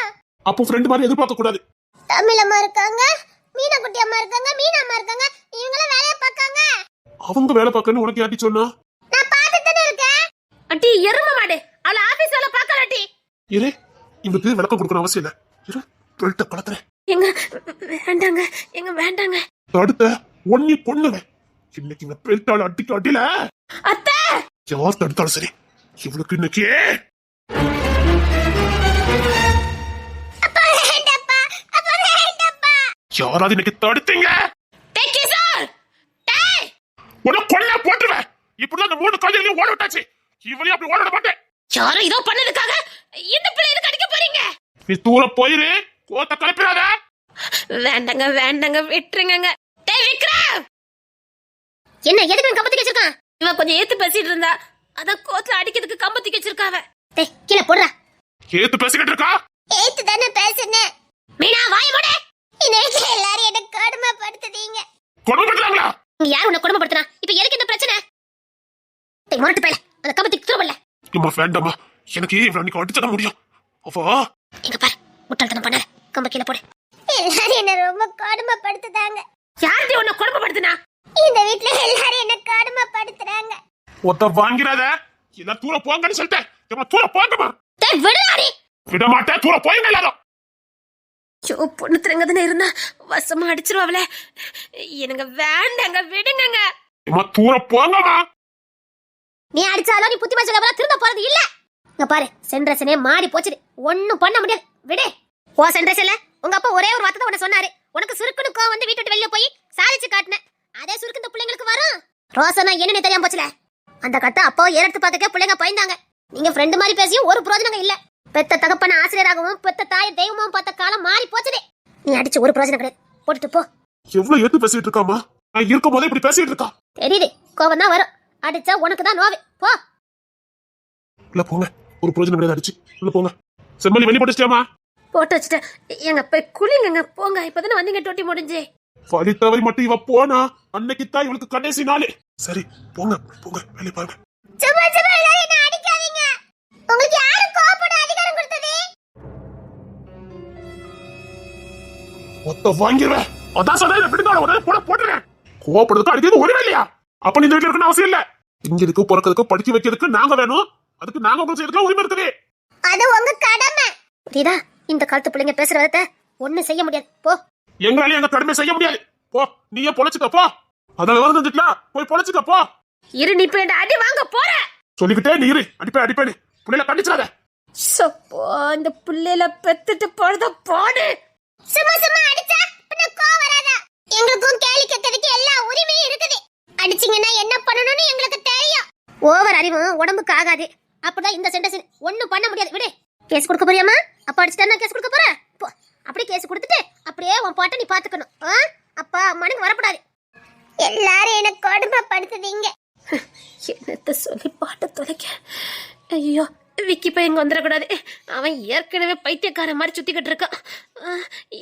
B: அப்போ ஃப்ரெண்டு மாதிரி எதிர்பார்க்க கூடாது.
A: தமிழ் அம்மா இருக்காங்க, மீனா குட்டி அம்மா இருக்காங்க, மீனா அம்மா இருக்காங்க, இவங்கள வேலைய பார்க்காங்க.
B: அவங்க வேலை பார்க்கன்னு உனக்கு யாட்டி சொன்னா?
A: நான் பார்த்துட்டு தானே இருக்கேன்.
C: அட்டி எரும மாடு, அவள ஆபீஸ் வேலை பார்க்கலாட்டி.
B: இரு, இவனுக்கு விளக்கம் கொடுக்கணும் அவசியம் இல்ல. இரு, பெல்ட்ட கலத்துறேன்.
C: எங்க வேண்டாங்க, எங்க வேண்டாங்க.
B: அடுத்த ஒன்னி பொண்ணுவேன். இன்னைக்கு இந்த பெல்ட்டால அடிக்க அடியில
C: அத்தை
B: யார் தடுத்தாலும் சரி, இவளுக்கு இன்னைக்கு
A: அப்பா வேண்டப்பா, அப்பா வேண்டப்பா.
B: யாராவது இன்னைக்கு தடுத்தீங்க
C: டேக்கி சார் டேய்
B: உன கொல்ல போட்டுருவேன். இப்படிதான் அந்த 3 காலையில ஓட விட்டாச்சு. இவளையும் அப்படி ஓட விட மாட்டேன்.
C: யாரோ இதோ பண்ணதுக்காக இந்த பிள்ளைகளுக்கு அடிக்க போறீங்க.
B: நீ தூர போயிரு, கோத்த கலப்பிடாத.
C: வேண்டாங்க வேண்டாங்க விட்டுருங்க. டேய் விக்ரம், என்ன எதுக்கு கம்பத்தி வச்சிருக்கான்? இவன் கொஞ்சம் ஏத்து பேசிட்டு இருந்தா, அத கோத்துல அடிக்கிறதுக்கு கம்பத்தி வச்சிருக்காவ. டேய் கீழே போடுறா.
B: ஏத்து பேசிக்கிட்டு இருக்கா?
A: ஏத்து தானே பேசுனேன்.
C: மீனா வாய மூடு.
A: இந்த வீட்ல எல்லாரும் என்ன கொடுமைப்படுத்துதீங்க.
B: கொடுமைப்படுறாங்களா?
C: நீ யார் உன்னை கொடுமைப்படுத்துறா? இப்ப எதுக்கு இந்த பிரச்சனை? டேய் மொரட்டு பேல, அந்த கம்பத்தி திரும்பல.
B: இம்மா வேண்டாமா, எனக்கு இவ்வளவு அன்னைக்கு அடிச்சதான் முடியும். அப்பா
C: எங்க பாரு, முட்டாள்தனம் பண்ணாத. கம்ப கீழே போடு.
A: எல்லாரும் என்ன ரொம்ப கொடுமைப்படுத்துதாங்க.
C: யார்டி உன்னை கொடுமைப்படுத்துனா?
A: இந்த வீட்ல எல்லாரும் என்ன கொடுமைப்படுத்துறாங்க.
B: ஒத்த வாங்கிறாத. இல்ல தூர போங்கன்னு சொல்லிட்டேன். இம்மா தூர போங்கம்மா.
C: டேய் விடுடாடி.
B: விட மாட்டேன், தூர போயுங்க எல்லாரும்.
C: ஐயோ பொண்ணு திரங்கதானே இருந்தா வசமா அடிச்சிருவாங்களே. எனக்கு வேண்டாங்க, விடுங்க.
B: இம்மா தூர போங்கம்மா.
A: நீ அடிச்சாலும் நீ புத்தி பேசுறத அப்புறம் திரும்ப போறது இல்ல. இங்க பாரு, சென்ட்ரஸனே மாறி போச்சுது. ஒண்ணும் பண்ண முடியாது, விடு. ஓ சென்ட்ரஸ்ல உங்க அப்பா ஒரே ஒரு வார்த்தை தான் உன்னை சொன்னாரு. உனக்கு சுருக்குன்னு கோவம் வந்து வீட்டு விட்டு வெளிய போய் சாதிச்சு காட்டின. அதே சுருக்கு இந்த பிள்ளைங்களுக்கு வரும். ரோசனா என்னன்னு தெரியாம போச்சுல. அந்த கட்ட அப்பா ஏறெடுத்து பார்த்துக்க பிள்ளைங்க பயந்தாங்க. நீங்க ஃப்ரெண்டு மாதிரி பேசியும் ஒரு பிரயோஜனம் இல்ல. பெத்த தகப்பன ஆசிரியராகவும் பெத்த தாயை தெய்வமாவும் பார்த்த காலம் மாறி போச்சுதே. நீ அடிச்சு ஒரு பிரயோஜனம் கிடையாது, போட்டுட்டு போ.
B: எவ்வளவு ஏத்து பேசிட்டு இருக்காமா? நான் இருக்கும் போதே இப்படி பேசிட்டு இருக்கா.
A: தெரியுது, கோவம் தான் வரும். அடிச்சா உனக்கு தான் நோவு. போ.
B: உள்ள போங்க, ஒரு பிரயோஜனம் கிடையாது. அடிச்சு உள்ள போங்க. செம்மலி வெளிய போட்டுச்சியாமா?
C: போட்டு வச்சுட்டேன். எங்க போய் குளிங்க போங்க. இப்பதானே வந்தீங்க டோட்டி முடிஞ்சு.
B: வலி தவறி மட்டும் இவ போனா அன்னைக்கு தான் இவளுக்கு கடைசி நாளே. சரி போங்க போங்க, வெளிய பாருங்க.
A: சும்மா சும்மா எல்லாரும் என்ன அடிக்காதீங்க. உங்களுக்கு யாரு கோபப்பட அதிகாரம் கொடுத்தது?
B: ஒத்த வாங்கிடுவேன். அதான் சொன்னேன், விடுங்க உடனே போட்டுறேன். கோவப்படுறதுக்கு அடிக்கிறது ஒருவே இல்லையா? அப்ப நீ இந்த வீட்டுல இருக்கணும் அவசியம் இல்ல. இங்க இருக்கு பிறக்கிறதுக்கு படிக்க வைக்கிறதுக்கு நாங்க வேணும். அதுக்கு நாங்க உங்களுக்கு செய்யறதுக்கு உரிமை இருக்குது.
A: அது உங்க கடமை.
C: புரியுதா? இந்த காலத்து பிள்ளைங்க பேசுற விதத்தை ஒண்ணும் செய்ய முடியாது. போ.
B: எங்களால எங்க கடமை செய்ய முடியாது. போ, நீயே பொழைச்சுக்க போ. அத விவரம் தெரிஞ்சுட்டா போய் பொழைச்சுக்க போ.
C: இரு, நீ போய் அடி வாங்க போற.
B: சொல்லிக்கிட்டே நீ இரு. அடிப்பேன் பிள்ளைல கண்டிச்சாத.
C: சப்போ இந்த பிள்ளைல பெத்துட்டு போறத போடு.
A: சும்மா சும்மா அடிச்சா பின்ன கோவம் வராதா? எங்களுக்கும் கேலி கத்ததுக்கு எல்லா உரிமையும் இருக்குது. அடிச்சீங்கன்னா என்ன பண்ணணும்னு எங்களுக்கு தெரியும்.
C: ஓவர் அறிவும் உடம்புக்கு ஆகாது. அப்பதான் இந்த சென்டென்ஸ் ஒண்ணும் பண்ண முடியாது. விடு. கேஸ் கொடுக்க போறியாமா? அப்பா அடிச்சிட்டா கேஸ் கொடுக்க போற? போ. அப்படியே கேஸ் கொடுத்துட்டு அப்படியே உன் பாட்டை நீ பாத்துக்கணும். அப்பா அம்மானுக்கு வரப்படாது.
A: எல்லாரும் என்ன கொடுமைப்படுத்துதீங்க.
C: என்னத்த சொல்லி பாட்டை தொலைக்க. ஐயோ, விக்கி போய் இங்க வந்துடக்கூடாது. அவன் ஏற்கனவே பைத்தியக்கார மாதிரி சுத்திக்கிட்டு இருக்கான்.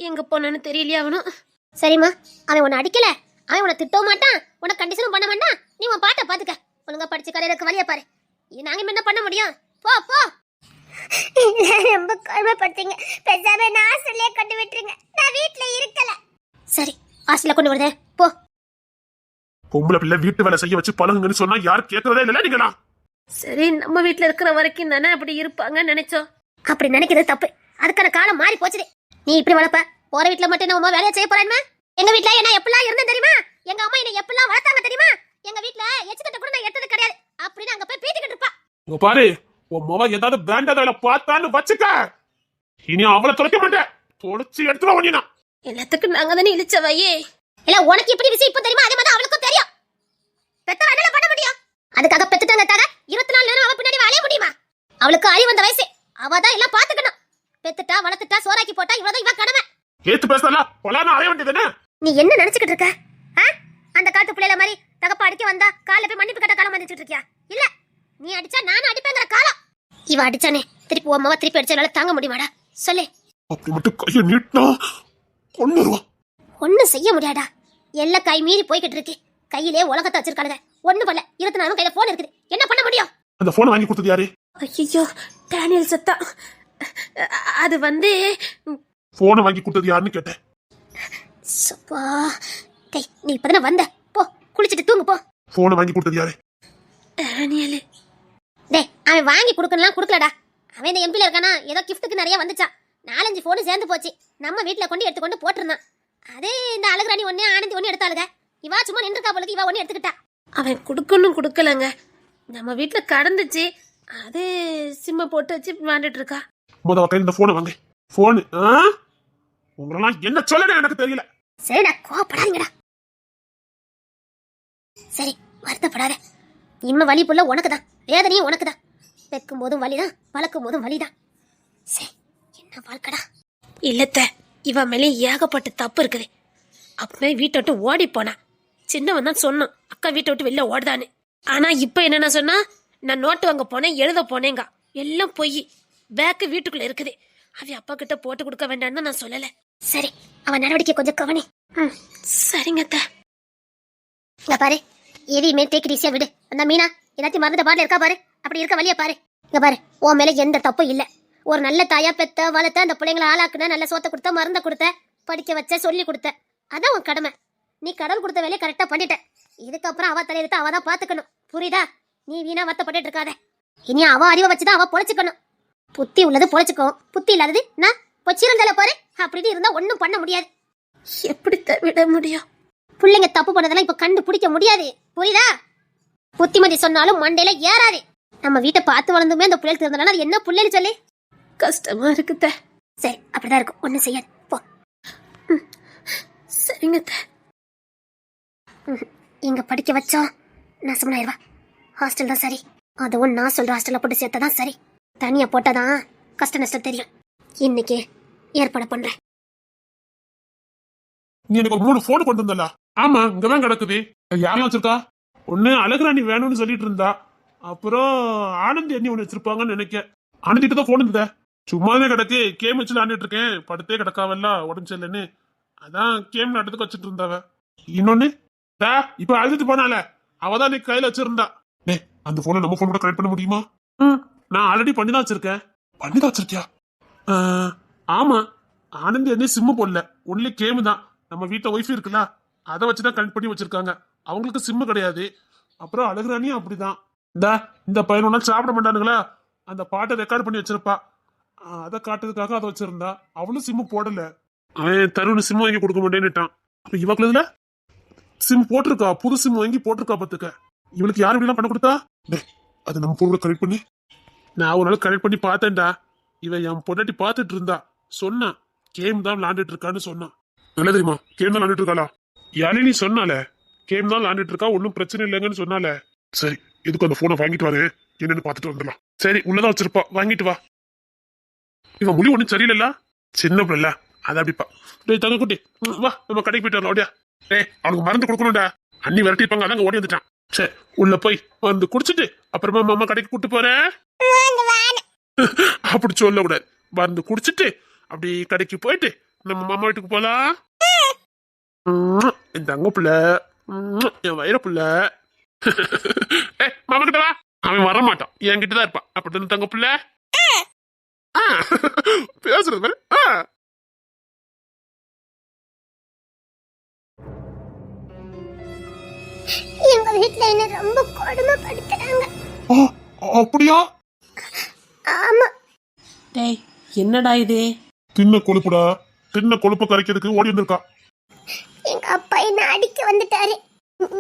C: எங்க போனான்னு தெரியலையா அவனும்.
A: சரிம்மா, அவன் உன்னை அடிக்கல. அவன் உன்னை திட்டவும் மாட்டான், உனக்கு கண்டிஷனும் பண்ண மாட்டான். நீ உன் பாட்டை பாத்துக்க, ஒழுங்கா படிச்சு கரையிறதுக்கு வழியை பாரு. நாங்க என்ன பண்ண முடியும்? போ போ. ரொம்ப கொடுமைப்படுத்தீங்க. பேசாம நான் ஹாஸ்டல்லே கொண்டு விட்டுருங்க. நான் வீட்ல இருக்கல. சரி, ஹாஸ்டல்ல கொண்டு வருதே போ.
B: பொம்பளை பிள்ளை வீட்டு வேலை செய்ய வச்சு பழகுங்கன்னு சொன்னா யாரும் கேட்கறதே இல்ல நீங்களா?
C: சரி, நம்ம வீட்ல இருக்கிற வரைக்கும் தானே அப்படி இருப்பாங்கன்னு நினைச்சோம்.
A: அப்படி நினைக்கிறது தப்பு. அதுக்கான காலம் மாறி போச்சுது. நீ இப்படி வளர்ப்ப, போற வீட்ல மட்டும் என்ன உமா வேலையை செய்ய போறேன்னு? எங்க வீட்ல என்ன எப்படிலாம் இருந்தேன் தெரியுமா? எங்க அம்மா என்ன எப்படிலாம் வளர்த்தாங்க தெரியுமா? எங்க வீட்ல எச்சு தட்ட கூட நான் எட்டது கிடையாது அப்படின்னு அங்க போய் பீத்திக்கிட்டு இருப்பா.
B: இங்க பாரு, உன் மொவ ஏதாவது வேண்டாத பார்த்தான்னு வச்சுக்க, இனி அவளை தொலைக்க மாட்டேன். தொலைச்சு எடுத்துட வேண்டினா
C: எல்லாத்துக்கும் நாங்க தானே இழிச்சவையே.
A: இல்ல உனக்கு இப்படி விஷயம் இப்ப தெரியுமா? அதே மாதிரி அவளுக்கும் தெரியும். பெத்த என்ன பண்ண முடியும்? அதுக்காக பெத்துட்டாங்கக்காக 24 நேரம் அவ பின்னாடி வாழ முடியுமா? அவளுக்கு அறிவு வந்த வயசு, அவ தான் எல்லாம் பாத்துக்கணும். பெத்துட்டா வளர்த்துட்டா சோறாக்கி போட்டா இவ்வளவுதான் இவ கடமை.
B: ஏத்து பேசல பொலான அறைய வேண்டியதுன்னு
A: நீ என்ன நினைச்சுக்கிட்டு இருக்க? அந்த காட்டு பிள்ளைல மாதிரி தகப்பா அடிக்க வந்தா கால போய் மன்னிப்பு கட்ட காலம் வந்துட்டு இருக்கியா? இல்ல, நீ அடிச்சா நானும் அடிப்பேங்கிற காலம். இவ அடிச்சானே திருப்பி உன் மவ திருப்பி அடிச்சால தாங்க முடியுமாடா? சொல்லு.
B: அப்படி மட்டும் கையை நீட்டினா கொன்னுருவா.
A: ஒண்ணும் செய்ய முடியாடா. எல்லாம் கை மீறி போய்கிட்டு இருக்கு. கையிலே உலகத்தை வச்சிருக்காளுங்க. ஒண்ணு பண்ணல. 24 கையில போன் இருக்குது. என்ன பண்ண முடியும்?
B: அந்த போனை வாங்கி கொடுத்தது யாரு?
C: ஐயோ, டேனியல் சத்தா. அது
B: போனை வாங்கி கொடுத்தது யாருன்னு கேட்டேன்.
A: சப்பா, டேய் நீ இப்பதானே வந்த. போ குளிச்சிட்டு தூங்கு போ.
B: போனை வாங்கி கொடுத்தது யாரு?
C: டேனியல்.
A: டேய் அவன் வாங்கி கொடுக்கறலாம் கொடுக்கலடா. அவன் இந்த எம்பில இருக்கானா, ஏதோ கிஃப்ட்டுக்கு நிறைய வந்துச்சா. 4-5 போன் சேர்ந்து போச்சு. நம்ம வீட்ல கொண்டு எடுத்துக்கொண்டு போட்டுருந்தான். அதே இந்த அழகுராணி ஒண்ணு ஆனந்தி ஒண்ணு எடுத்தாளுங்க. இவா சும்மா நின்றுக்கா போலுக்கு இவா ஒண்ணு எடுத்துக்கிட்டா.
C: அவன் கொடுக்கணும் கொடுக்கலங்க, நம்ம வீட்ல கடந்துச்சு. அது சிம்ம போட்டு வச்சு விளையாண்டுட்டு இருக்கா.
B: முதல்ல கையில் இந்த போனை வாங்க. போனு உங்களெல்லாம் என்ன சொல்லணும் எனக்கு தெரியல.
A: சரிடா, கோவப்படாதீங்கடா. சரி, வருத்தப்படாத. இம்ம வலி புள்ள உனக்குதான், வேதனையும் உனக்குதான். வைக்கும் போதும் வலிதான், வளர்க்கும் போதும் வலிதான். சரி, என்ன வாழ்க்கடா.
C: இல்லத்த, இவ மேலே ஏகப்பட்ட தப்பு இருக்குது. அப்பவே வீட்டை விட்டு ஓடி போனா. சின்னவன் தான் சொன்னான் அக்கா வீட்டை விட்டு வெளில ஓடுதான்னு. ஆனா இப்ப என்னன்னா சொன்னா, நான் நோட்டு வாங்க போனேன், எழுத போனேங்க. எல்லாம் போய் பேக்கு வீட்டுக்குள்ள இருக்குது. அவ அப்பா கிட்ட போட்டு கொடுக்க வேண்டாம்னு நான் சொல்லல.
A: சரி, அவன் நடவடிக்கை கொஞ்சம் கவனி.
C: சரிங்க அத்தை.
A: இங்க பாரு, எதையுமே டேக் ஈஸியா விடு. அந்த மீனா எல்லாத்தையும் மறந்த பாடல இருக்கா பாரு. அப்படி இருக்க வழியா பாரு. இங்க பாரு, உன் மேல எந்த தப்பும் இல்ல. ஒரு நல்ல தாயா பெத்த வளர்த்த, அந்த பிள்ளைங்களை ஆளாக்குன, நல்ல சோத்த கொடுத்த, மருந்த கொடுத்த, படிக்க வச்ச, சொல்லி கொடுத்த. அதான் உன் கடமை. நீ கடவுள் கொடுத்த வேலையை கரெக்டா பண்ணிட்ட. இதுக்கப்புறம் அவ தலையெடுத்து அவ தான் பாத்துக்கணும். புரியுதா? நீ வீணா வருத்தப்பட்டு இருக்காத. இனி அவ அறிவை வச்சுதான் அவ பொழைச்சுக்கணும். புத்தி உள்ளது பொழைச்சுக்கோ, புத்தி இல்லாதது நான் பொச்சிருந்தால பாரு. அப்படின்னு இருந்தா ஒண்ணும் பண்ண முடியாது.
C: எப்படி விட முடியும்?
A: பிள்ளைங்க தப்பு பண்ணதெல்லாம் இப்ப கண்டு பிடிக்க முடியாது. புரியுதா? புத்திமதி சொன்னாலும் மண்டையில ஏறாது. நம்ம வீட்டை பார்த்து வளர்ந்துமே அந்த பிள்ளைக்கு இருந்தனால அது என்ன பிள்ளைன்னு சொல்லி
C: கஷ்டமா இருக்குத.
A: சரி, அப்படிதான் இருக்கும். ஒண்ணும் செய்யாது போ.
C: சரிங்க.
A: இங்க படிக்க வச்சோம் நான் சும்மாயிருவா. ஹாஸ்டல் தான் சரி. அதுவும் நான் சொல்ற ஹாஸ்டல்ல போட்டு சேர்த்ததான் சரி. தனியா போட்டாதான் கஷ்ட நஷ்டம் தெரியும். இன்னைக்கு ஏற்பாடு பண்றேன்.
B: நீ எனக்கு ஒரு 3 போன் கொண்டு வந்தல? ஆமா, இங்கதான் கிடக்குது. யாரும் வச்சிருக்கா? ஒண்ணு அழகுராணி வேணும்னு சொல்லிட்டு இருந்தா. அப்புறம் ஆனந்தி அண்ணி ஒண்ணு வச்சிருப்பாங்கன்னு நினைக்க. ஆனந்திட்டு தான் போன் இருந்த. சும்மாதான் கிடக்கு. கேம் வச்சு விளையாண்டுட்டு இருக்கேன். படுத்தே கிடக்காவல்ல, உடம்பு சரியில்லைன்னு. அதான் கேம் விளையாடுறதுக்கு வச்சுட்டு இருந்தாவ. இன்னொன்னு இப்ப அழுதுட்டு போனால, அவதான் நீ கையில வச்சிருந்தா. அந்த போனை நம்ம போன் கூட கனெக்ட் பண்ண முடியுமா? நான் ஆல்ரெடி பண்ணிதான் வச்சிருக்கேன். பண்ணிதான் வச்சிருக்கியா? ஆமா, ஆனந்தி அண்ணி சிம்மு போடல, ஒன்லி கேம் தான். நம்ம வீட்டுல ஒய்ஃபை இருக்குல்ல, அதை வச்சுதான் கனெக்ட் பண்ணி வச்சிருக்காங்க. அவங்களுக்கு சிம்மு கிடையாது. அப்புறம் அழகுராணியும் அப்படிதான். இந்த பையன் ஒன்னா சாப்பிட மாட்டானுங்களா, அந்த பாட்டை ரெக்கார்ட் பண்ணி வச்சிருப்பா. அதை காட்டுறதுக்காக அதை வச்சிருந்தா. அவளும் சிம்மு போடல. அவன் தருண் சிம் வாங்கி கொடுக்க மாட்டேன்னுட்டான். அப்ப இவக்குல சிம் போட்டிருக்கா, புது சிம் வாங்கி போட்டிருக்கா. பாத்துக்க, இவளுக்கு யாரு இப்படிலாம் பண்ண கொடுத்தா? அது நம்ம போன் கனெக்ட் பண்ணி நான் ஒரு நாள் கனெக்ட் பண்ணி பார்த்தேன்டா. இவன் என் பொண்டாட்டி பார்த்துட்டு இருந்தா. சொன்னான் கேம் தான் விளையாண்டுட்டு இருக்கான்னு சொன்னான். நல்ல தெரியுமா, கேம் தான் விளையாண்டுட்டு இருக்காளா? யானே நீ சொன்னால கேம் தான் விளையாண்டுட்டு இருக்கா, ஒன்னும் பிரச்சனை இல்லைங்கன்னு சொன்னால. சரி, எதுக்கு அந்த போனை வாங்கிட்டு வரேன், என்னன்னு பாத்துட்டு வந்துடலாம். சரி, உள்ளதான் வச்சிருப்பா, வாங்கிட்டு வா. இவன் முடி ஒண்ணும் சரியில்லைல்ல, சின்ன பிள்ளை அது அப்படிப்பா. டேய் தங்க குட்டி, வா நம்ம கடைக்கு போயிட்டு வரலாம். ஓடியா. அவனுக்கு மருந்து கொடுக்கணும்டா. அண்ணி விரட்டிப்பாங்க, அதான் ஓடி வந்துட்டான். சரி, உள்ள போய் மருந்து குடிச்சிட்டு அப்புறமா மாமா கடைக்கு கூட்டு போறேன். அப்படி சொல்ல கூடாது. மருந்து குடிச்சிட்டு அப்படி கடைக்கு போயிட்டு நம்ம மாமா வீட்டுக்கு போலாம். என் தங்க புள்ள, என் வயிற புள்ள. மாமா கிட்ட வா. அவன் வர மாட்டான், என்கிட்டதான் இருப்பான். அப்படி தங்க புள்ள. பேசுறது பாரு.
A: எங்க வீட்ல என்ன ரொம்ப கொடுமைப்படுத்துறாங்க.
B: அப்படியா?
A: ஆமா.
C: டேய் என்னடா இது?
B: தின்ன கொழுப்புடா. தின்ன கொழுப்பு கரைக்கிறதுக்கு ஓடி வந்திருக்கா.
A: எங்க அப்பா என்ன அடிக்க வந்துட்டாரு.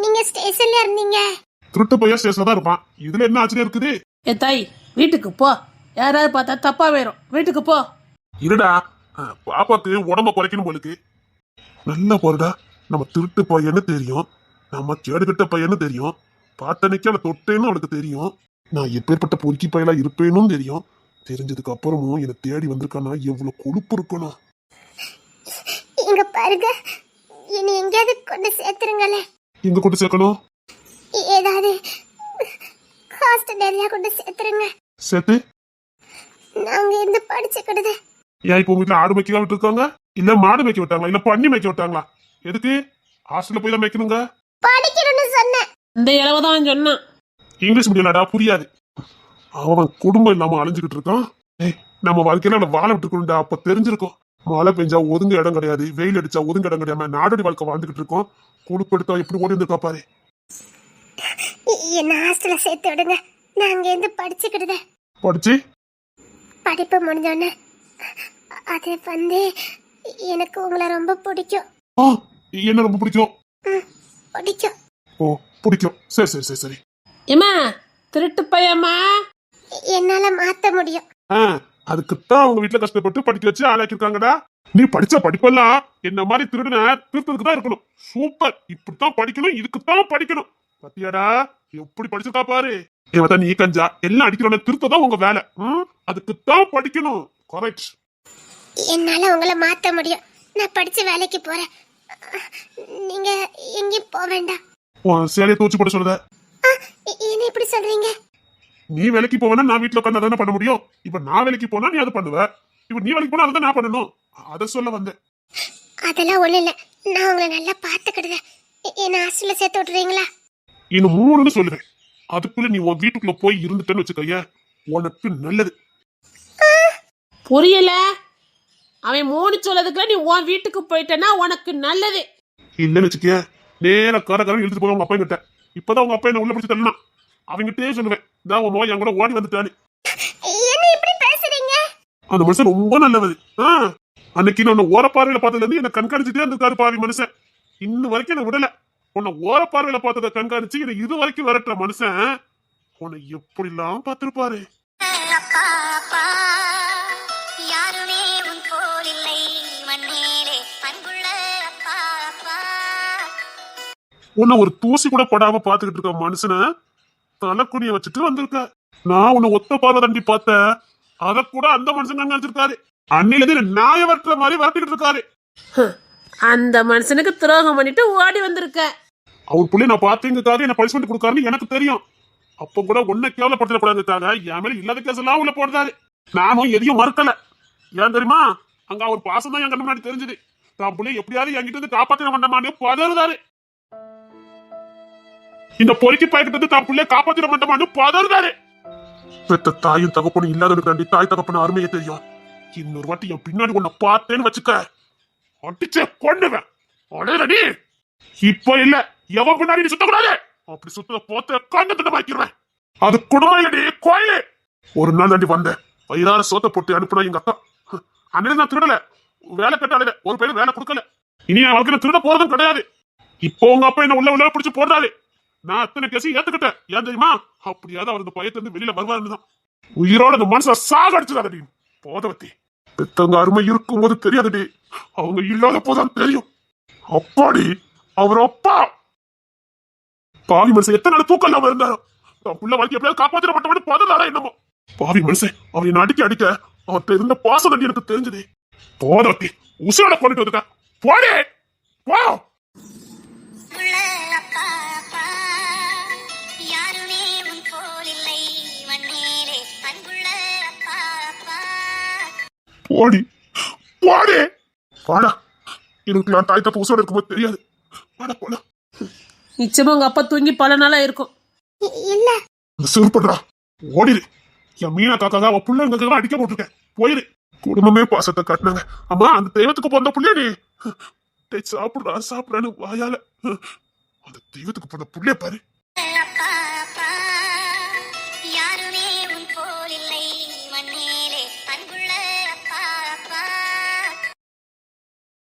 A: நீங்க ஸ்டேஷன்ல இருந்தீங்க.
B: திருட்டு பையன் ஸ்டேஷன்ல தான் இருப்பான். இதுல என்ன ஆச்சரியம் இருக்குது?
C: ஏ தாய், வீட்டுக்கு போ. யாராவது பார்த்தா தப்பா வேறும். வீட்டுக்கு போ.
B: இருடா, பாப்பாக்கு உடம்ப குறைக்கணும் போலுக்கு. நல்லா போறடா. நம்ம திருட்டு பையன்னு தெரியும், நம்ம கேடுகட்ட பையன்னு தெரியும், பாத்தனைக்கு அவளை தொட்டேன்னு அவளுக்கு தெரியும். நான் எப்பேற்பட்ட பொறுக்கி பையலா இருப்பேனும் தெரியும். தெரிஞ்சதுக்கு அப்புறமும் என்னை தேடி வந்திருக்கானா எவ்வளவு கொழுப்பு இருக்கணும்.
A: இங்க பாருங்க, என்னை எங்கேயாவது கொண்டு சேர்த்துருங்களே.
B: எங்க கொண்டு சேர்க்கணும்?
A: ஏதாவது ஹாஸ்டல் ஏரியா கொண்டு சேர்த்துருங்க.
B: சேர்த்து
A: நாங்க இருந்து படிச்சுக்கிடுது.
B: ஏன் இப்போ உங்க வீட்டுல ஆடு மேய்க்க விட்டு இருக்காங்க, இல்ல மாடு மேய்க்க விட்டாங்களா, இல்ல பண்ணி மேய்க்க விட்டாங்களா? எதுக்கு ஹாஸ்டல்ல போய் தான் மேய்க்கணுங்க?
A: படிக்கணும்னு சொன்னேன்.
C: இந்த இளவதான் சொன்னான்.
B: இங்கிலீஷ் மீடியம்டா, புரியாது. அவன் குடும்பம் இல்லாம அழிஞ்சுக்கிட்டு இருக்கான். நம்ம வாழ்க்கையில அவனை வாழ விட்டுருக்கணும்டா. அப்ப தெரிஞ்சிருக்கும். மழை பெஞ்சா ஒதுங்க இடம் கிடையாது, வெயில் அடிச்சா ஒதுங்க இடம் கிடையாம நாடோடி வாழ்க்கை வாழ்ந்துகிட்டு இருக்கோம். கொழுப்பு எடுத்தா எப்படி ஓடி வந்திருக்கா பாரு.
A: என்ன ஹாஸ்டல்ல சேர்த்து விடுங்க, நான் அங்க இருந்து படிச்சுக்கிடுது.
B: படிச்சு
A: படிப்பு முடிஞ்சோடனே அது வந்து எனக்கு உங்களை ரொம்ப பிடிக்கும்.
B: என்ன ரொம்ப பிடிக்கும்?
A: பிடிக்கும்.
B: ஓ பிடிக்கும். சரி சரி சரி சரி.
C: ஏமா திருட்டு பையம்மா,
A: என்னால மாத்த முடியும்.
B: அதுக்குத்தான் அவங்க வீட்டுல கஷ்டப்பட்டு படிக்க வச்சு ஆளாக்கிருக்காங்கடா. நீ படிச்ச படிப்பெல்லாம் என்ன மாதிரி திருடுன திருத்ததுக்கு தான் இருக்கணும். சூப்பர், இப்படித்தான் படிக்கணும், இதுக்குத்தான் படிக்கணும். பத்தியாடா எப்படி படிச்சிருக்கா பாரு. இவன் நீ கஞ்சா எல்லாம் அடிக்கிறவன திருத்ததான் உங்க வேலை. அதுக்குத்தான் படிக்கணும். கரெக்ட்.
A: என்னால உங்களை மாத்த முடியும். நான் படிச்சு வேலைக்கு போறேன். நீங்க எங்கேயும் போக வேண்டாம்.
B: உன் சேலையை தோச்சு போட சொல்லுத.
A: என்ன இப்படி சொல்றீங்க?
B: நீ வேலைக்கு போவேன்னா நான் வீட்டுல உட்காந்து அதானே பண்ண முடியும். இப்ப நான் வேலைக்கு போனா நீ அதை பண்ணுவ. இப்ப நீ வேலைக்கு போனா அதை நான் பண்ணணும். அத சொல்ல வந்தேன்.
A: அதெல்லாம் ஒண்ணு இல்ல, நான் உங்களை நல்லா பாத்துக்கிடுதேன். என்ன ஹாஸ்டல்ல சேர்த்து விட்டுறீங்களா?
B: இன்னும் 3 சொல்லுவேன். அதுக்குள்ள நீ உன் வீட்டுக்குள்ள போய் இருந்துட்டேன்னு வச்சுக்கைய, உனக்கு நல்லது.
C: புரியல? அவன் 3 சொல்லதுக்குள்ள நீ உன் வீட்டுக்கு போயிட்டனா உனக்கு நல்லது.
B: இல்லன்னு வச்சுக்க, நேர காரக்காரன் இழுத்துட்டு போய் அவங்க அப்பா கிட்ட. இப்பதான் உங்க அப்பா என்ன உள்ள பிடிச்சி தள்ளனா அவங்கிட்டே சொல்லுவேன், நான் உன் மகன் என் கூட ஓடி வந்துட்டானு.
A: என்ன இப்படி பேசுறீங்க?
B: அந்த மனுஷன் ரொம்ப நல்லவது. அன்னைக்கு நான் ஓரப்பார்வையில பார்த்ததுல இருந்து என்ன கண்காணிச்சுட்டே இருந்திருக்காரு பாவி மனுஷன். இன்னும் வரைக்கும் என்ன விடல. உன்னை ஓரப்பார்வையில பார்த்ததை கண்காணிச்சு என்ன இது வரைக்கும் விரட்டுற மனுஷன் உன்னை எப்படிலாம் பார்த்திருப்பாரு. உன்னை ஒரு தூசி கூட படாம பாத்துக்கிட்டு இருக்க மனுஷனை தலைக்குனிய வச்சுட்டு வந்திருக்க. நான் உன்னை ஒத்த பார்வை தண்டி பார்த்தேன், அத கூட அந்த மனுஷன் கண்காணிச்சிருக்காரு. அன்னில நாய வரட்டுற மாதிரி வரட்டிக்கிட்டு இருக்காரு.
C: அந்த மனுஷனுக்கு துரோகம் பண்ணிட்டு ஓடி வந்திருக்க.
B: அவர் புள்ளி நான் பார்த்தீங்கக்காக என்ன பனிஷ்மெண்ட் கொடுக்காருன்னு எனக்கு தெரியும். அப்ப கூட ஒன்ன கேவலப்படுத்தக்கூடாதுக்காக என் மேல இல்லாத கேஸ் எல்லாம் உள்ள போடுறாரு. நானும் எதையும் மறுக்கல. ஏன் தெரியுமா, அங்க அவர் பாசம் தான் என் கண்ணு முன்னாடி தெரிஞ்சது. தான் புள்ளி எப்படியாவது என்கிட்ட இருந்து காப்பாத்திர மாட்டோமான்னு பதறுதாரு. இந்த பொறுக்கி பயக்கிட்டு தான் புள்ளைய காப்பாத்திர மாட்டோமான்னு பதறுதாரு. பெத்த தாயும் தகப்பனும் இல்லாதவனுக்கு தாய் தகப்பன அருமையே தெரியும். இன்னொரு வாட்டி என் பின்னாடி உன்னை பார்த்தேன்னு வச்சுக்க, அடிச்சே கொண்டுவேன். அடேடி இப்ப இல்ல, எவன் பின்னாடி நீ சுத்தக்கூடாது. அப்படி சுத்த போத்த கண்ணத்துல வாக்கிடுவேன். அது குடும்பம் இல்லடி, கோயிலு. ஒரு நாள் தாண்டி வந்தேன், வயிறார சோத்த போட்டு அனுப்புனா எங்க அக்கா. அன்னையில நான் திருடல, வேலை கட்டால ஒரு பையன் வேலை கொடுக்கல. இனி என் வாழ்க்கையில திருட போறதும் கிடையாது. இப்போ உங்க அப்பா என்ன உள்ள பிடிச்சு போடுறாரு. நான் அத்தனை கேசையும் ஏத்துக்கிட்டேன். ஏன் தெரியுமா, அப்படியாவது அவர் இந்த பயத்திலிருந்து வெளியில வருவாருன்னு தான். உயிரோட அந்த மனசை சாகடிச்சுதாடி போதவத்தி. பெத்தவங்க அருமை இருக்கும் போது தெரியாதுடி, அவங்க இல்லாத போதான் தெரியும். அப்பாடி அவர் அப்பா பாவி மனுஷன் எத்தனை நாள் தூக்கம் இல்லாம இருந்தாரோ. புள்ள வாழ்க்கை எப்படியாவது காப்பாத்திர மாட்டோம்னு பதறாரா என்னமோ. பாவி மனுஷன் அவரை அடிக்க அடிக்க அவர்கிட்ட இருந்த பாசம் தண்டி எனக்கு தெரிஞ்சது. போதவத்தி உசுரோட கொண்டுட்டு வந்துட்டா. போடே போ. போடி போடி வாடா, எனக்கு நான் தாய் தப்பு உசோட இருக்கும்போது தெரியாது. வாடா போலாம்.
C: நிச்சயமா உங்க அப்பா தூங்கி பல நாளா இருக்கும்.
A: இல்ல
B: சிறுபடுறா, ஓடிடு. என் மீனா காக்காக அவ பிள்ளைங்க அடிக்க போட்டிருக்கேன். போயிரு. குடும்பமே பாசத்தை காட்டினாங்க. அம்மா அந்த தெய்வத்துக்கு பிறந்த புள்ளைய நீ டேய், சாப்பிடுறா சாப்பிடுறான்னு வாயால அந்த தெய்வத்துக்கு பிறந்த புள்ளைய பாரு.